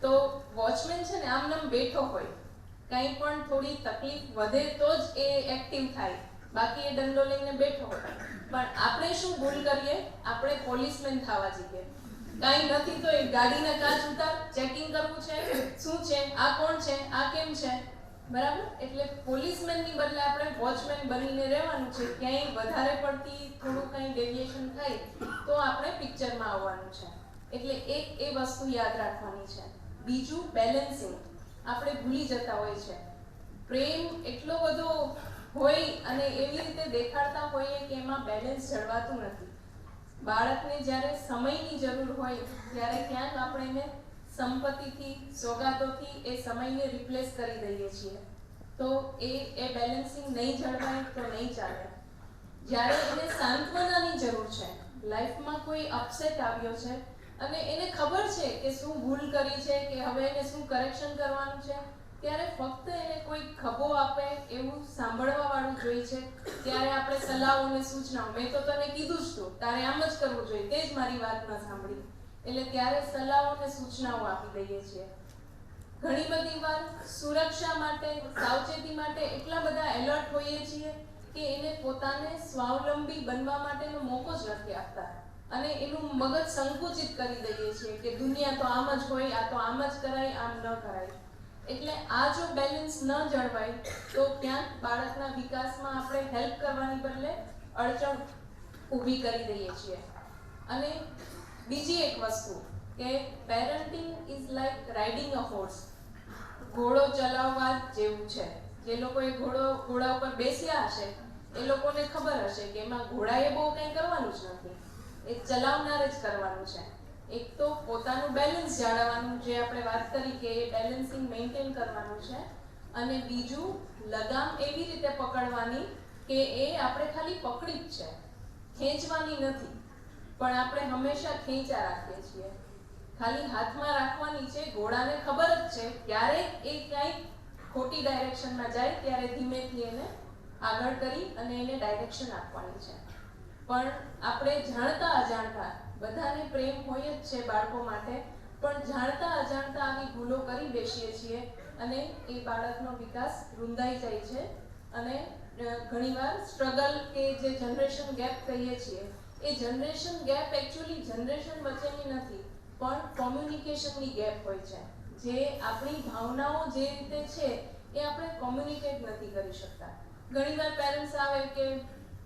Speaker 3: તો વોચમેન છે ને આમ નામ બેઠો હોય, કંઈ પણ થોડી તકલીફ વધે તો જ એ એક્ટિવ થાય, બાકી એ દંડો લઈને બેઠો હોય. પણ આપણે શું ભૂલ કરીએ? આપણે પોલીસમેન થવા જઈએ. કાંઈ નથી તો એ ગાડીના કાચ ઉતાર, ચેકિંગ કરવું છે, શું છે, આ કોણ છે, આ કેમ છે, બરાબર? એટલે પોલીસમેનની બદલે આપણે વોચમેન બનીને રહેવાનું છે. ક્યાંય વધારે પડતી થોડું કંઈ ડેવિએશન થાય તો આપણે પિક્ચરમાં આવવાનું છે. એટલે એક એ વસ્તુ યાદ રાખવાની છે. બીજું, બેલેન્સિંગ. આપણે ભૂલી જતા હોય છે. પ્રેમ એટલો બધો હોય અને એવી રીતે દેખાડતા હોઈએ કે એમાં બેલેન્સ જળવાતું નથી. બાળકને જ્યારે સમયની જરૂર હોય ત્યારે ક્યાંક આપણે એને સંપત્તિથી, સોગાદોથી એ સમયને રિપ્લેસ કરી દઈએ છીએ, તો એ બેલેન્સિંગ નહીં જળવાય તો નહીં ચાલે. જ્યારે એને સાંત્વનાની જરૂર છે લાઈફમાં કોઈ અપસેટ આવ્યો છે અને એને ખબર છે કે શું ભૂલ કરી છે કે હવે એને શું કરેક્શન કરવાનું છે, ત્યારે ફક્ત એને કોઈ ખભો આપે એવું સાંભળવા વાળું જોઈએ છે. ત્યારે આપણે સલાહો અને સૂચનાઓ, મેં તો તને કીધું જ તો તારે આમ જ કરવું જોઈએ, તે જ મારી વાત ન સાંભળી, એટલે ત્યારે સલાહો અને સૂચનાઓ આપી દઈએ છીએ. ઘણી બધી વાર સુરક્ષા માટે, સાવચેતી માટે એટલા બધા એલર્ટ હોઈએ છીએ કે એને પોતાને સ્વાવલંબી બનવા માટેનો મોકો જ નથી આપતા અને એનું મગજ સંકુચિત કરી દઈએ છીએ કે દુનિયા તો આમ જ હોય, આ તો આમ જ કરાય, આમ ન કરાય. એટલે આ જો બેલેન્સ ન જળવાય તો ક્યાંક બાળકના વિકાસમાં આપણે હેલ્પ કરવાની બદલે અડચણ ઊભી કરી દઈએ છીએ. અને બીજી એક વસ્તુ કે parenting is like riding a horse. ઘોડો ચલાવવા જેવું છે. જે લોકોએ ઘોડા ઉપર બેસ્યા હશે એ લોકોને ખબર હશે કે એમાં ઘોડાએ બહુ કંઈ કરવાનું જ નથી, એ ચલાવનારે જ કરવાનું છે. એક તો પોતાનું બેલેન્સ જાળવવાનું, જે આપણે વાત કરી કે એ બેલેન્સિંગ મેન્ટેન કરવાનું છે, અને બીજું લગામ એવી રીતે પકડવાની કે એ આપણે ખાલી પકડી જ છે, ખેંચવાની નથી. પણ આપણે હંમેશા ખેંચા રાખીએ છીએ, ખાલી હાથમાં રાખવાની છે. ઘોડાને ખબર જ છે ક્યારેક એ ક્યાંય ખોટી ડાયરેક્શનમાં જાય ત્યારે ધીમેથી એને આગળ કરી અને એને ડાયરેક્શન આપવાની છે. પણ આપણે જાણતા અજાણતા, બધાને પ્રેમ હોય જ છે બાળકો માટે, પણ જાણતા અજાણતા આવી ભૂલો કરી બેસીએ છીએ અને એ બાળકનો વિકાસ રૂંધાઈ જાય છે. અને ઘણીવાર સ્ટ્રગલ કે જે જનરેશન ગેપ કહીએ છીએ, એ જનરેશન ગેપ એકચ્યુઅલી જનરેશન વચ્ચેની નથી, પણ કોમ્યુનિકેશનની ગેપ હોય છે. જે આપણી ભાવનાઓ જે રીતે છે એ આપણે કોમ્યુનિકેટ નથી કરી શકતા. ઘણીવાર પેરેન્ટ્સ આવે કે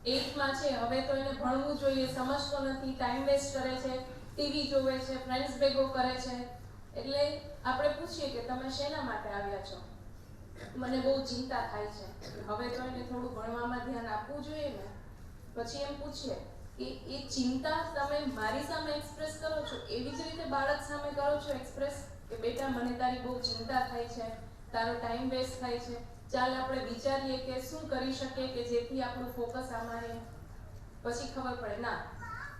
Speaker 3: 8માં છે, હવે તો એને ભણવું જોઈએ, સમજતો નથી, ટાઈમ વેસ્ટ કરે છે, ટીવી જોવે છે, ફ્રેન્ડ્સ ભેગો કરે છે. એટલે આપણે પૂછીએ કે તમે શેના માટે આવ્યા છો? મને બહુ ચિંતા થાય છે, હવે તો એને થોડું ભણવામાં ધ્યાન આપવું જોઈએ ને. પછી એમ પૂછીએ કે એ ચિંતા તમે મારી સામે એક્સપ્રેસ કરો છો, એવી જ રીતે બાળક સામે કરો છો એક્સપ્રેસ કે બેટા મને તારી બહુ ચિંતા થાય છે, તારો ટાઈમ વેસ્ટ થાય છે, ચાલ આપણે વિચારીએ કે શું કરી શકીએ કે જેથી આપણું ફોકસ આમાં રહે. પછી ખબર પડે ના,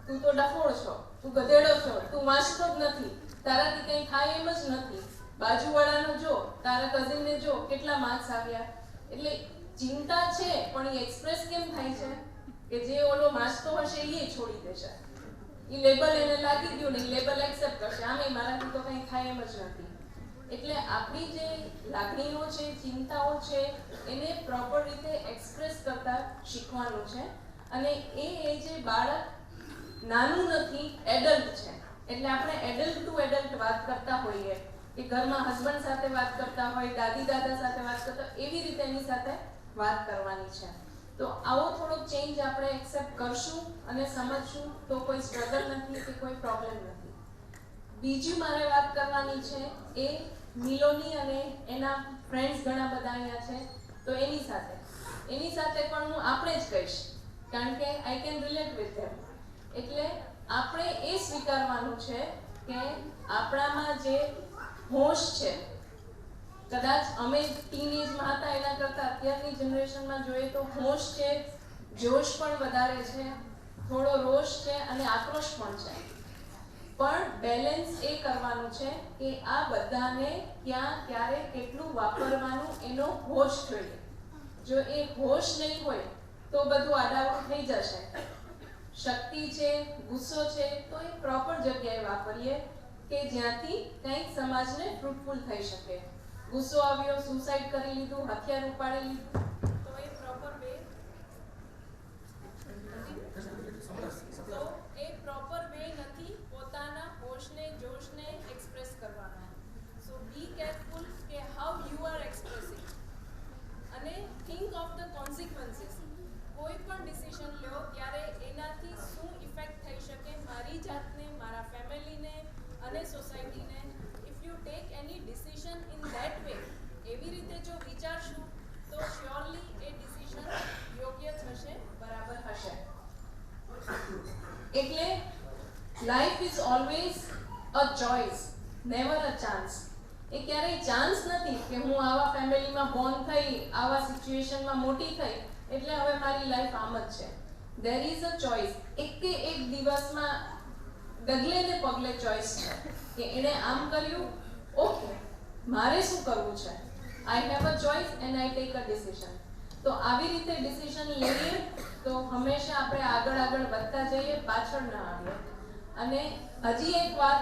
Speaker 3: તું તો ડફોળ છો, તું ગધેડો છો, તું વાંચતો જ નથી, તારાથી કંઈ થાય એમ જ નથી. બાજુવાળાનો જો, તારા કઝિનને જો કેટલા માર્ક્સ આવ્યા. એટલે ચિંતા છે, પણ એ એક્સપ્રેસ કેમ થાય છે કે જે ઓલો વાંચતો હશે એ છોડી દેશે, એ લેબલ એને લાગી ગયું ને, લેબલ એક્સેપ્ટ કરશે, આમે મારાથી તો કંઈ થાય એમ જ નથી. એટલે આપણી જે લાગણીઓ છે, ચિંતાઓ છે, એને પ્રોપર રીતે એક્સપ્રેસ કરતા શીખવાનું છે. અને એ જે બાળક નાનું નથી, એડલ્ટ છે. એટલે આપણે એડલ્ટ ટુ એડલ્ટ વાત કરતા હોઈએ કે ઘરમાં હસબન્ડ સાથે વાત કરતા હોય, દાદી દાદા સાથે વાત કરતા, એવી રીતે એની સાથે વાત કરવાની છે. તો આવો થોડોક ચેન્જ આપણે એક્સેપ્ટ કરશું અને સમજશું તો કોઈ સ્ટ્રગલ નથી કે કોઈ પ્રોબ્લેમ નથી. બીજી મારે વાત કરવાની છે એ મિલોની અને એના ફ્રેન્ડ્સ ઘણા બધા અહીંયા છે, તો એની સાથે પણ હું આપણે જ કહીશ, કારણ કે I can relate with them. એટલે આપણે એ સ્વીકારવાનું છે કે આપણામાં જે હોશ છે, કદાચ અમે ટીનેજમાં હતા એના કરતાં અત્યારની જનરેશનમાં જોઈએ તો હોશ છે, જોશ પણ વધારે છે, થોડો રોષ છે અને આક્રોશ પણ છે. પણ બેલેન્સ એ કરવાનું છે કે આ બધાને ક્યાં ક્યારે કેટલું વાપરવાનું એનો હોશ જોઈએ. જો એ હોશ નહીં હોય તો બધું આડાવડું થઈ જશે. શક્તિ છે, ગુસ્સો છે, તો એ પ્રોપર જગ્યાએ વાપરીએ કે જ્યાંથી કંઈક સમાજને ફ્રૂટફુલ થઈ શકે. ગુસ્સો આવ્યો, સુસાઇડ કરી લીધું, હથિયાર ઉપાડી લીધું, તો એ પ્રોપર વે નથી પોતાના હોશને, જોશને એક્સપ્રેસ કરવાનો. સો બી કેરફુલ કે હાઉ યુ આર એક્સપ્રેસિંગ અને થિંક ઓફ ધ કોન્સિક્વન્સીસ. કોઈ પણ ડિસિઝન લો ત્યારે એનાથી શું ઇફેક્ટ થઈ શકે મારી જાતને, મારા ફેમિલીને અને સોસાયટીને. If you take any decision in that way, એવી રીતે જો વિચારશું તો શ્યોરલી એ ડિસિઝન યોગ્ય થશે, બરાબર હશે. એટલે life is always a choice, never a chance. એ ક્યારેય ચાન્સ નથી કે હું આવા ફેમિલીમાં બોર્ન થઈ, આવા સિચ્યુએશનમાં મોટી થઈ એટલે હવે મારી લાઈફ આમ જ છે. there is a choice. એક દિવસમાં ડગલે ને પગલે ચોઈસ છે કે એણે આમ કર્યું, ઓકે મારે શું કરવું છે, I have a choice and I take a decision. તો આવી રીતે ડિસિઝન લઈએ તો હંમેશા આપણે આગળ વધતા જઈએ, પાછળ ના આવીએ. અને હજી એક વાત,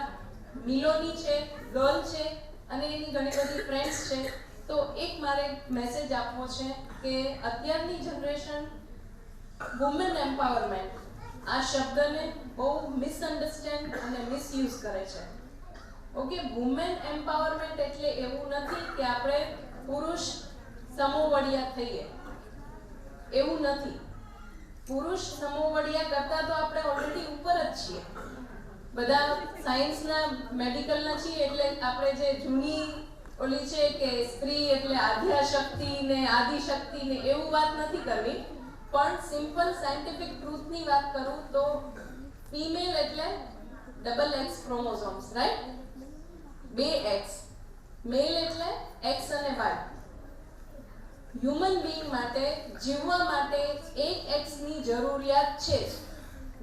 Speaker 3: મિલોની છે, ગર્લ છે અને એની ઘણી બધી ફ્રેન્ડ્સ છે. તો એક મારે મેસેજ આપવો છે કે અત્યારની જનરેશન વુમેન એમ્પાવરમેન્ટ આ શબ્દને બહુ મિસઅન્ડરસ્ટેન્ડ અને મિસયુઝ કરે છે. ઓકે, વુમેન એમ્પાવરમેન્ટ એટલે એવું નથી કે આપણે પુરુષ સમોવડિયા થઈએ, એવું નથી. પુરુષ સમોવડિયા કરતા તો આપણે ઓલરેડી ઉપર જ છીએ. બધા સાયન્સના મેડિકલના છીએ એટલે આપણે જે જૂની ઓલી છે કે સ્ત્રી એટલે આદ્યાશક્તિ ને આદિશક્તિ ને એવું વાત નથી કરવી, પણ સિમ્પલ સાયન્ટિફિક ટ્રુથની વાત કરું તો ફિમેલ એટલે ડબલ એક્સ ક્રોમોસોમ્સ, રાઈટ? 2 એક્સ. મેલ એટલે એક્સ અને વાય. હ્યુમન બીઈંગ માટે જીવવા માટે 1 એક્સની જરૂરિયાત છે જ.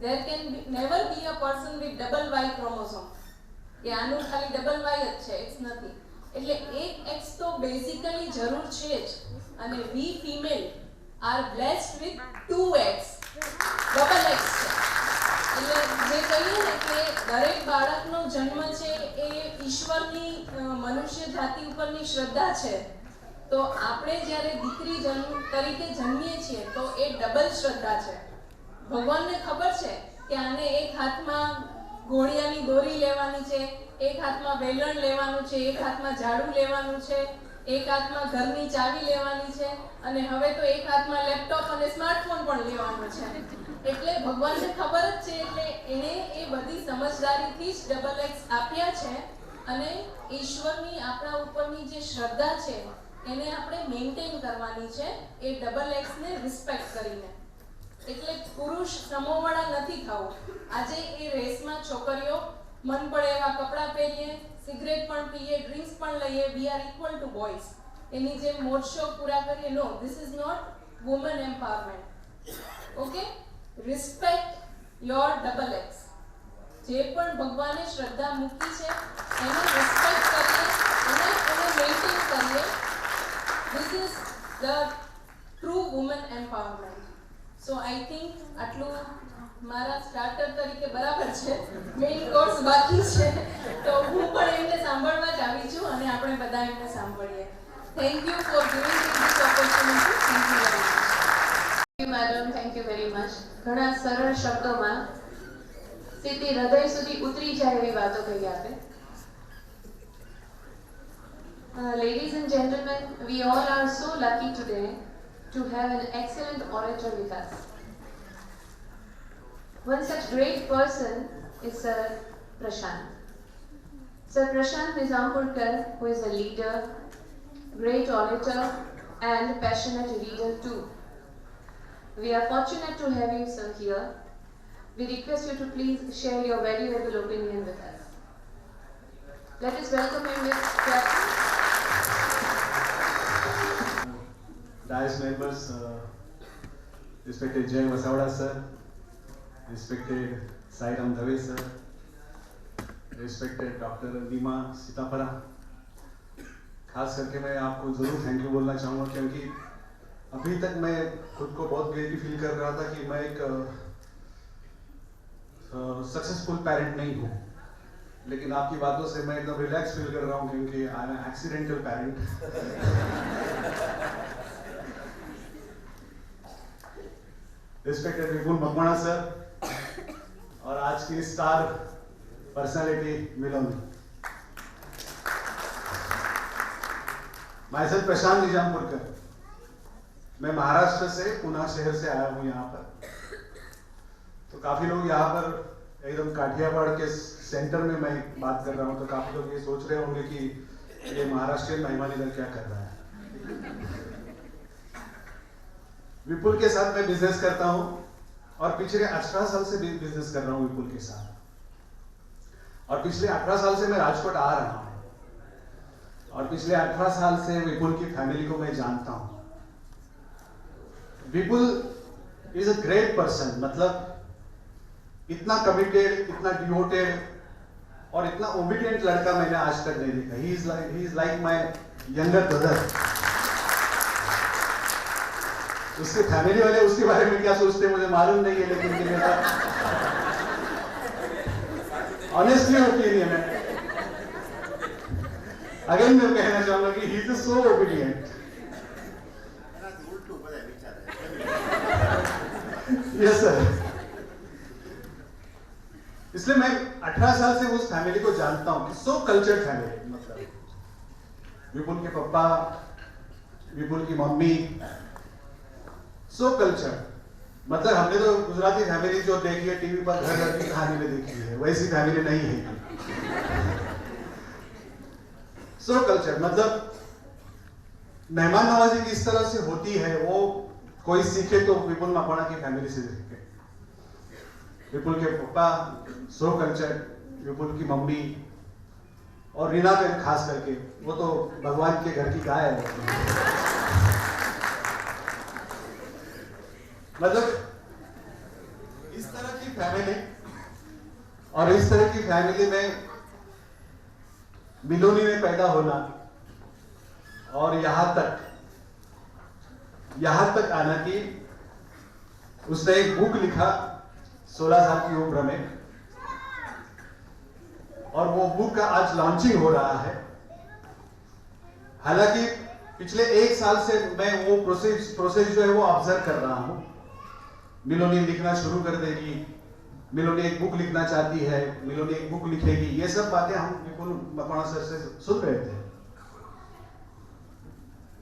Speaker 3: There can never be a person with double Y chromosome. કે આનું ખાલી ડબલ વાય જ છે, એક્સ નથી. એટલે 1 એક્સ તો બેઝિકલી જરૂર છે જ. અને we female are blessed with 2 X, double X છે. એટલે જે કહીએ ને કે દરેક બાળકનો જન્મ છે એ ઈશ્વરની મનુષ્ય જાતિ ઉપરની શ્રદ્ધા છે. તો આપણે જ્યારે દીકરી તરીકે જન્મીએ છીએ તો એ ડબલ શ્રદ્ધા છે. ભગવાનને ખબર છે કે આને એક હાથમાં ઘોડિયાની દોરી લેવાની છે, એક હાથમાં વેલણ લેવાનું છે, એક હાથમાં ઝાડુ લેવાનું છે, એક હાથમાં ઘરની ચાવી લેવાની છે અને હવે તો એક હાથમાં લેપટોપ અને સ્માર્ટફોન પણ લેવાનું છે. એટલે ભગવાનને ખબર જ છે એટલે એણે એ બધી સમજદારીથી જ ડબલ એક્સ આપ્યા છે. અને ઈશ્વરની આપણા ઉપરની જે શ્રદ્ધા છે એને આપણે મેન્ટેન કરવાની છે, એ ડબલ એક્સને રિસ્પેક્ટ કરીને. એટલે પુરુષ સમોવડા નથી થવું. આજે એ રેસમાં છોકરીઓ મન પડે એવા કપડાં પહેરીએ, સિગરેટ પણ પીએ, ડ્રિંક્સ પણ લઈએ, we are equal to boys. એની જેમ મોજ શોખ પૂરા કરીએ. No, this is not woman empowerment. Okay, respect your double X. જે પણ ભગવાને શ્રદ્ધા મૂકી છે એને રિસ્પેક્ટ કરીએ અને એને મેન્ટેન કરીએ. This is the true woman empowerment. So I think આટલું મારા સ્ટાર્ટર તરીકે બરાબર છે. મેઇન કોર્સ બાકી છે તો હું પણ એમને સાંભળવા જ આવી છું અને આપણે બધા એમને સાંભળીએ. Thank you for giving me this opportunity. Thank you very much.
Speaker 1: Madam, thank you very much. ઘણા સરળ શબ્દોમાં સીધી હૃદય સુધી ઉતરી જાય એવી વાતો કહી આપે. Ladies and gentlemen, we all are so lucky today to have an excellent orator with us. One such great person is Sir Prashant. Sir Prashant Nizampurkar, who is a leader, great orator and passionate reader too. We are fortunate to have you, sir, here. We request you to please share your valuable opinion with us. Let us welcome him with clapping.
Speaker 4: Dais members, respected Jay Vasavada sir, respected Sairam Dave sir, respected Dr. Nima Sitapara. खास करके मैं आपको ज़रूर थैंक यू बोलना चाहूँगा क्योंकि अभी तक मैं खुद को बहुत गिल्टी फील कर रहा था कि मैं एक सक्सेसफुल पेरेंट नहीं हूँ, लेकिन आपकी बातों से मैं एकदम रिलैक्स फील कर रहा हूँ क्योंकि I am accidental parent. Respected Vipul Makwana sir और आज की star personality Milan. Myself Prashant Nizampurkar. मैं महाराष्ट्र से पुणे शहर से आया हूँ यहाँ पर. तो काफी लोग यहाँ पर एकदम काठियावाड़ के सेंटर में मैं बात कर रहा हूँ तो काफी लोग ये सोच रहे होंगे कि ये महाराष्ट्रियन मेहमान इधर क्या कर रहा है. विपुल के साथ मैं बिजनेस करता हूँ और पिछले 18 साल से बिजनेस कर रहा हूँ विपुल के साथ. और पिछले 18 साल से मैं राजकोट आ रहा हूँ और पिछले 18 साल से विपुल की फैमिली को मैं जानता हूँ. विपुल इज अ ग्रेट पर्सन, मतलब इतना कमिटेड, इतना डिवोटेड और इतना ओबीडियंट लड़का मैंने आज तक नहीं देखा। He is like my younger brother. उसके फैमिली वाले उसके बारे में क्या सोचते हैं मुझे मालूम नहीं है, लेकिन ये मेरा ऑनेस्टली ओपिनियन है। अगेन मैं कहना चाहूंगा कि he is so obedient. Yes sir. इसलिए मैं 18 साल से उस फैमिली को जानता हूं कि सो कल्चर्ड फैमिली, मतलब विपुल के पापा, विपुल की मम्मी, सो कल्चर्ड। मतलब हमने तो गुजराती फैमिली जो देखी है टीवी पर, घर घर की कहानी में देखी है, वैसी फैमिली नहीं है। सो कल्चर्ड मतलब मेहमान नवाजी किस तरह से होती है वो कोई सीखे तो विपुल मकवाना की फैमिली से सीखे। विपुल के पापा सो कल्चर्ड, विपुल की मम्मी और रीना बहन खास करके, वो तो भगवान के घर की गाय है। मतलब इस तरह की फैमिली, और इस तरह की फैमिली में मिलोनी में पैदा होना और यहां तक आना कि उसने एक बुक लिखा 16 साल की उम्र में, और वो बुक का आज लॉन्चिंग हो रहा है। हालांकि पिछले 1 साल से मैं वो प्रोसेस जो है वो ऑब्जर्व कर रहा हूं। मिलोनी लिखना शुरू कर देगी, मिलोनी एक बुक लिखना चाहती है, मिलोनी एक बुक लिखेगी, ये सब बातें हम विपुल मकवाना सर से सुन रहे थे।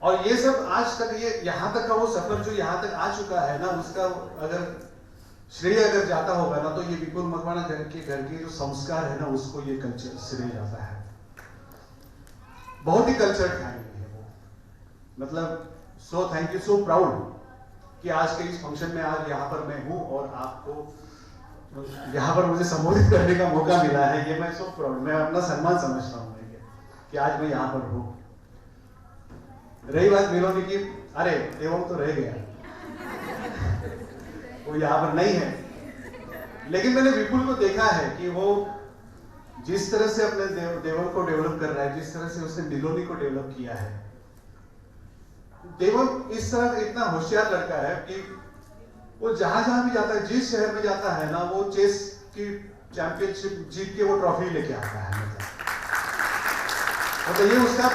Speaker 4: और ये सब आज तक, ये यहां तक का वो सफर जो यहां तक आ चुका है ना, उसका अगर श्रेय अगर जाता होगा ना, तो ये विपुल मकवाना घर के जो संस्कार है ना, उसको ये कल्चर श्रेय जाता है। बहुत ही कल्चर्ड फैमिली है वो। मतलब so thank you, so proud कि आज के इस फंक्शन में आज यहाँ पर मैं हूँ और आपको यहाँ पर मुझे संबोधित करने का मौका मिला है। ये मैं सो प्राउड, मैं अपना सम्मान समझता हूँ कि आज मैं यहाँ पर हूँ। रही बात मिलोनी की, अरे एवं तो रह गया, वो यहाँ पर नहीं है। लेकिन मैंने विपुल को देखा है कि वो जिस तरह से अपने देवल को डेवलप कर रहा है, जिस तरह से उसने मिलोनी को डेवलप किया है। देवल इस तरह इतना होशियार लड़का है कि वो जहां भी जाता है, जिस शहर में जाता है ना, वो चेस की चैंपियनशिप जीत के वो ट्रॉफी लेके आता है। मतलब ये उसका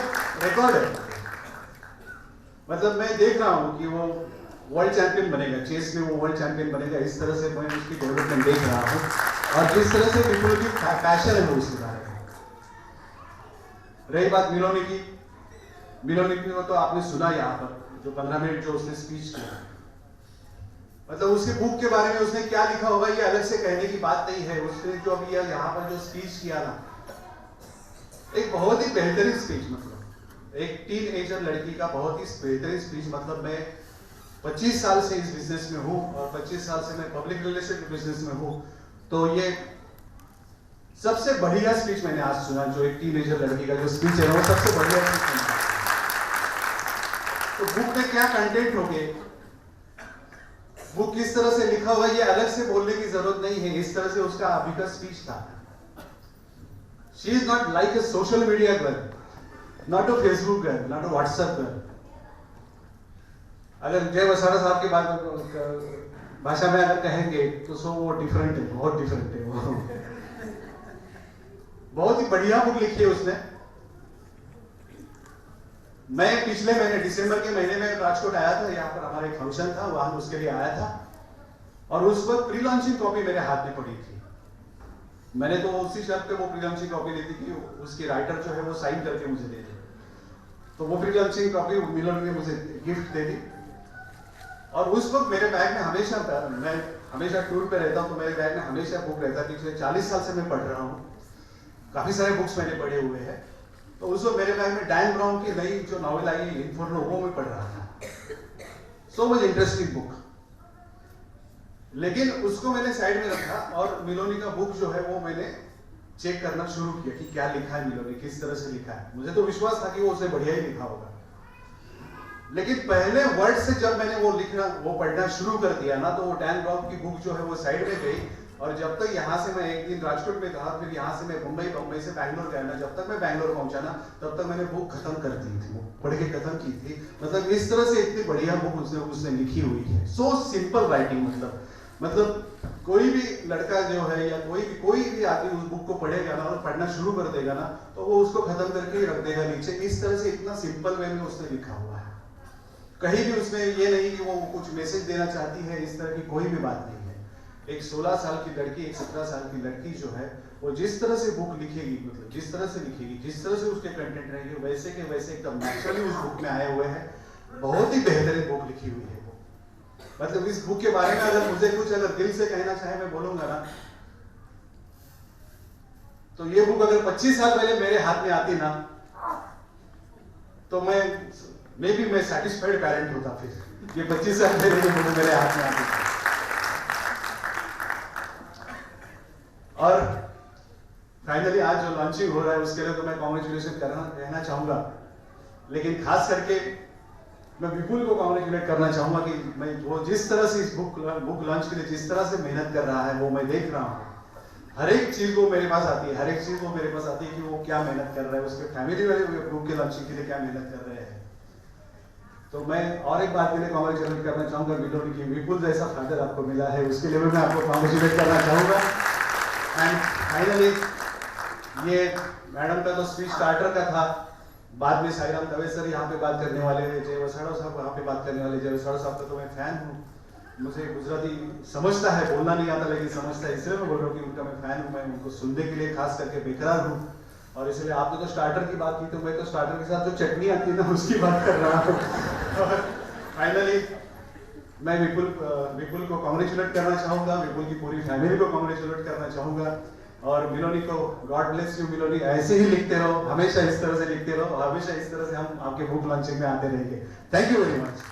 Speaker 4: रिकॉर्ड है। मतलब मैं देख रहा हूं कि वो वर्ल्ड चैंपियन बनेगा, चेस में वो वर्ल्ड चैंपियन बनेगा। इस तरह से मैं उसकी डेवलपमेंट देख रहा हूं, और जिस तरह से विपुल की पैशन है वो उसके बारे में। रही बात मिलोनी की, मिलोनी को तो आपने सुना यहाँ पर जो 15 मिनट जो उसने स्पीच किया, मतलब उसके बुक के बारे में उसने क्या लिखा होगा ये अलग से कहने की बात नहीं है। उसने जो अभी यहाँ पर जो स्पीच किया ना, एक बहुत ही बेहतरीन स्पीच, मतलब एक टीनएजर लड़की का बहुत ही बेहतरीन स्पीच। मतलब मैं 25 साल से इस बिजनेस में हूँ और 25 साल से मैं पब्लिक रिलेशन बिजनेस में हूँ, तो ये सबसे बढ़िया स्पीच मैंने आज सुना। जो एक टीनएजर लड़की का जो स्पीच है वो सबसे बढ़िया स्पीच है। तो बुक में क्या कंटेंट होंगे, बुक किस तरह से लिखा हुआ, ये अलग से बोलने की जरूरत नहीं है। इस तरह से उसका अभी का स्पीच था। She is not like a social media girl, not a Facebook girl, not a WhatsApp girl. अगर जय वसाड़ा साहब के बारे भाषा में अगर कहेंगे तो सो वो डिफरेंट है, बहुत डिफरेंट है वो। बहुत ही बढ़िया बुक लिखी है उसने। मैं पिछले महीने दिसंबर के महीने में राजकोट आया था, यहाँ पर हमारा एक फंक्शन था, वहां उसके लिए आया था, और उस वक्त प्री लॉन्चिंग कॉपी मेरे हाथ में पड़ी थी। मैंने तो उसी शर्त पे वो प्री लॉन्चिंग कॉपी ली थी कि उसकी राइटर जो है वो साइन करके मुझे दे दे। तो वो प्री लॉन्चिंग कॉपी मिलोनी ने मुझे गिफ्ट दे दी, और उस वक्त मेरे बैग में हमेशा, मैं हमेशा टूर पे रहता हूँ तो मेरे बैग में हमेशा बुक रहता है। पिछले 40 साल से मैं पढ़ रहा हूँ, काफी सारे बुक्स मैंने पढ़े हुए हैं। तो उस वक्त मेरे बैग में डैन ब्राउन की नई जो नॉवेल आई इन्फर्नो, वो मैं पढ़ रहा था। So much interesting book. लेकिन उसको मैंने साइड में रखा और मिलोनी का बुक जो है वो मैंने चेक करना शुरू किया कि क्या लिखा है मिलोनी, किस तरह से लिखा है। मुझे तो विश्वास था कि वो उसने बढ़िया ही लिखा होगा। लेकिन पहले वर्ड से जब मैंने वो पढ़ना शुरू कर दिया ना, तो वो डैन ब्राउन की बुक जो है वो साइड में गई, और जब तक यहाँ से मैं एक दिन राजकोट में था, फिर यहाँ से मैं बम्बई से बैंगलोर गया ना, जब तक मैं बैंगलोर पहुंचा ना, तब तक मैंने बुक खत्म कर दी थी, वो पढ़ के खत्म की थी। मतलब इस तरह से इतनी बढ़िया बुक उसने लिखी हुई है। सो सिंपल राइटिंग, मतलब कोई भी लड़का जो है या कोई भी आदमी उस बुक को पढ़ेगा ना और पढ़ना शुरू कर देगा ना, तो वो उसको खत्म करके ही रख देगा नीचे। इस तरह से इतना सिंपल वे में उसने लिखा हुआ है। कहीं भी उसमें ये नहीं कि वो कुछ मैसेज देना चाहती है, इस तरह की कोई भी बात नहीं है। एक 16 साल की लड़की, एक 17 साल की लड़की जो है, वो जिस तरह से बुक लिखेगी, मतलब जिस तरह से लिखेगी, जिस तरह से उसके कंटेंट रहेंगे, वैसे के वैसे एकदम नेचुरली उस बुक में आए हुए हैं। बहुत ही बेहतरीन बुक लिखी हुई है। मतलब इस बुक के बारे में अगर मुझे कुछ दिल से कहना चाहे, मैं बोलूंगा ना, तो ये बुक अगर 25 साल पहले मेरे हाथ में आती ना, तो मैं सेटिस्फाइड पेरेंट होता। फिर ये 25 साल पहले ये बुक मेरे हाथ में आती थी। और फाइनली आज जो लॉन्चिंग हो रहा है उसके लिए तो मैं कॉन्ग्रेचुलेशन कहना चाहूंगा, लेकिन खास करके मैं विपुल को कॉन्ग्रेचुलेट करना चाहूंगा कि मैं वो जिस तरह से इस बुक लॉन्च के लिए जिस तरह से मेहनत कर रहा है, वो मैं देख रहा हूँ। हर एक चीज वो मेरे पास आती है, हर एक चीज वो मेरे पास आती है कि वो क्या मेहनत कर रहा है, उसके फैमिली वाले बुक के लॉन्चिंग के लिए क्या मेहनत कर रहे हैं। तो मैं और एक बात के लिए कॉन्ग्रेचुलेट करना चाहूंगा विपुल की, विपुल जैसा फादर आपको मिला है, उसके लिए मैं आपको कॉन्ग्रेचुलेट करना चाहूंगा। एंड फाइनली ये मैडम का तो स्पीच स्टार्टर का था, बाद में साईराम दवे सर यहाँ पे बात करने वाले हैं, जय वसाड़ा साहब वहाँ पे बात करने वाले। जय वसाड़ा साहब का तो मैं फैन हूँ, मुझे गुजराती समझता है, बोलना नहीं आता लेकिन समझता है, इसलिए मैं बोल रहा हूँ कि उनका मैं फैन हूँ। मैं उनको सुनने के लिए खास करके बेकरार हूँ, और इसलिए आपने तो स्टार्टर की बात की, तो मैं तो स्टार्टर के साथ जो चटनी आती है ना, उसकी बात कर रहा हूँ। और फाइनली मैं विपुल को कॉन्ग्रेचुलेट करना चाहूँगा, विपुल की पूरी फैमिली को कॉन्ग्रेचुलेट करना चाहूँगा। और मिलोनी को गॉड ब्लेस यू मिलोनी, ऐसे ही लिखते रहो, हमेशा इस तरह से लिखते रहो, हमेशा इस तरह से हम आपके बुक लॉन्चिंग में आते रहेंगे। Thank you very much.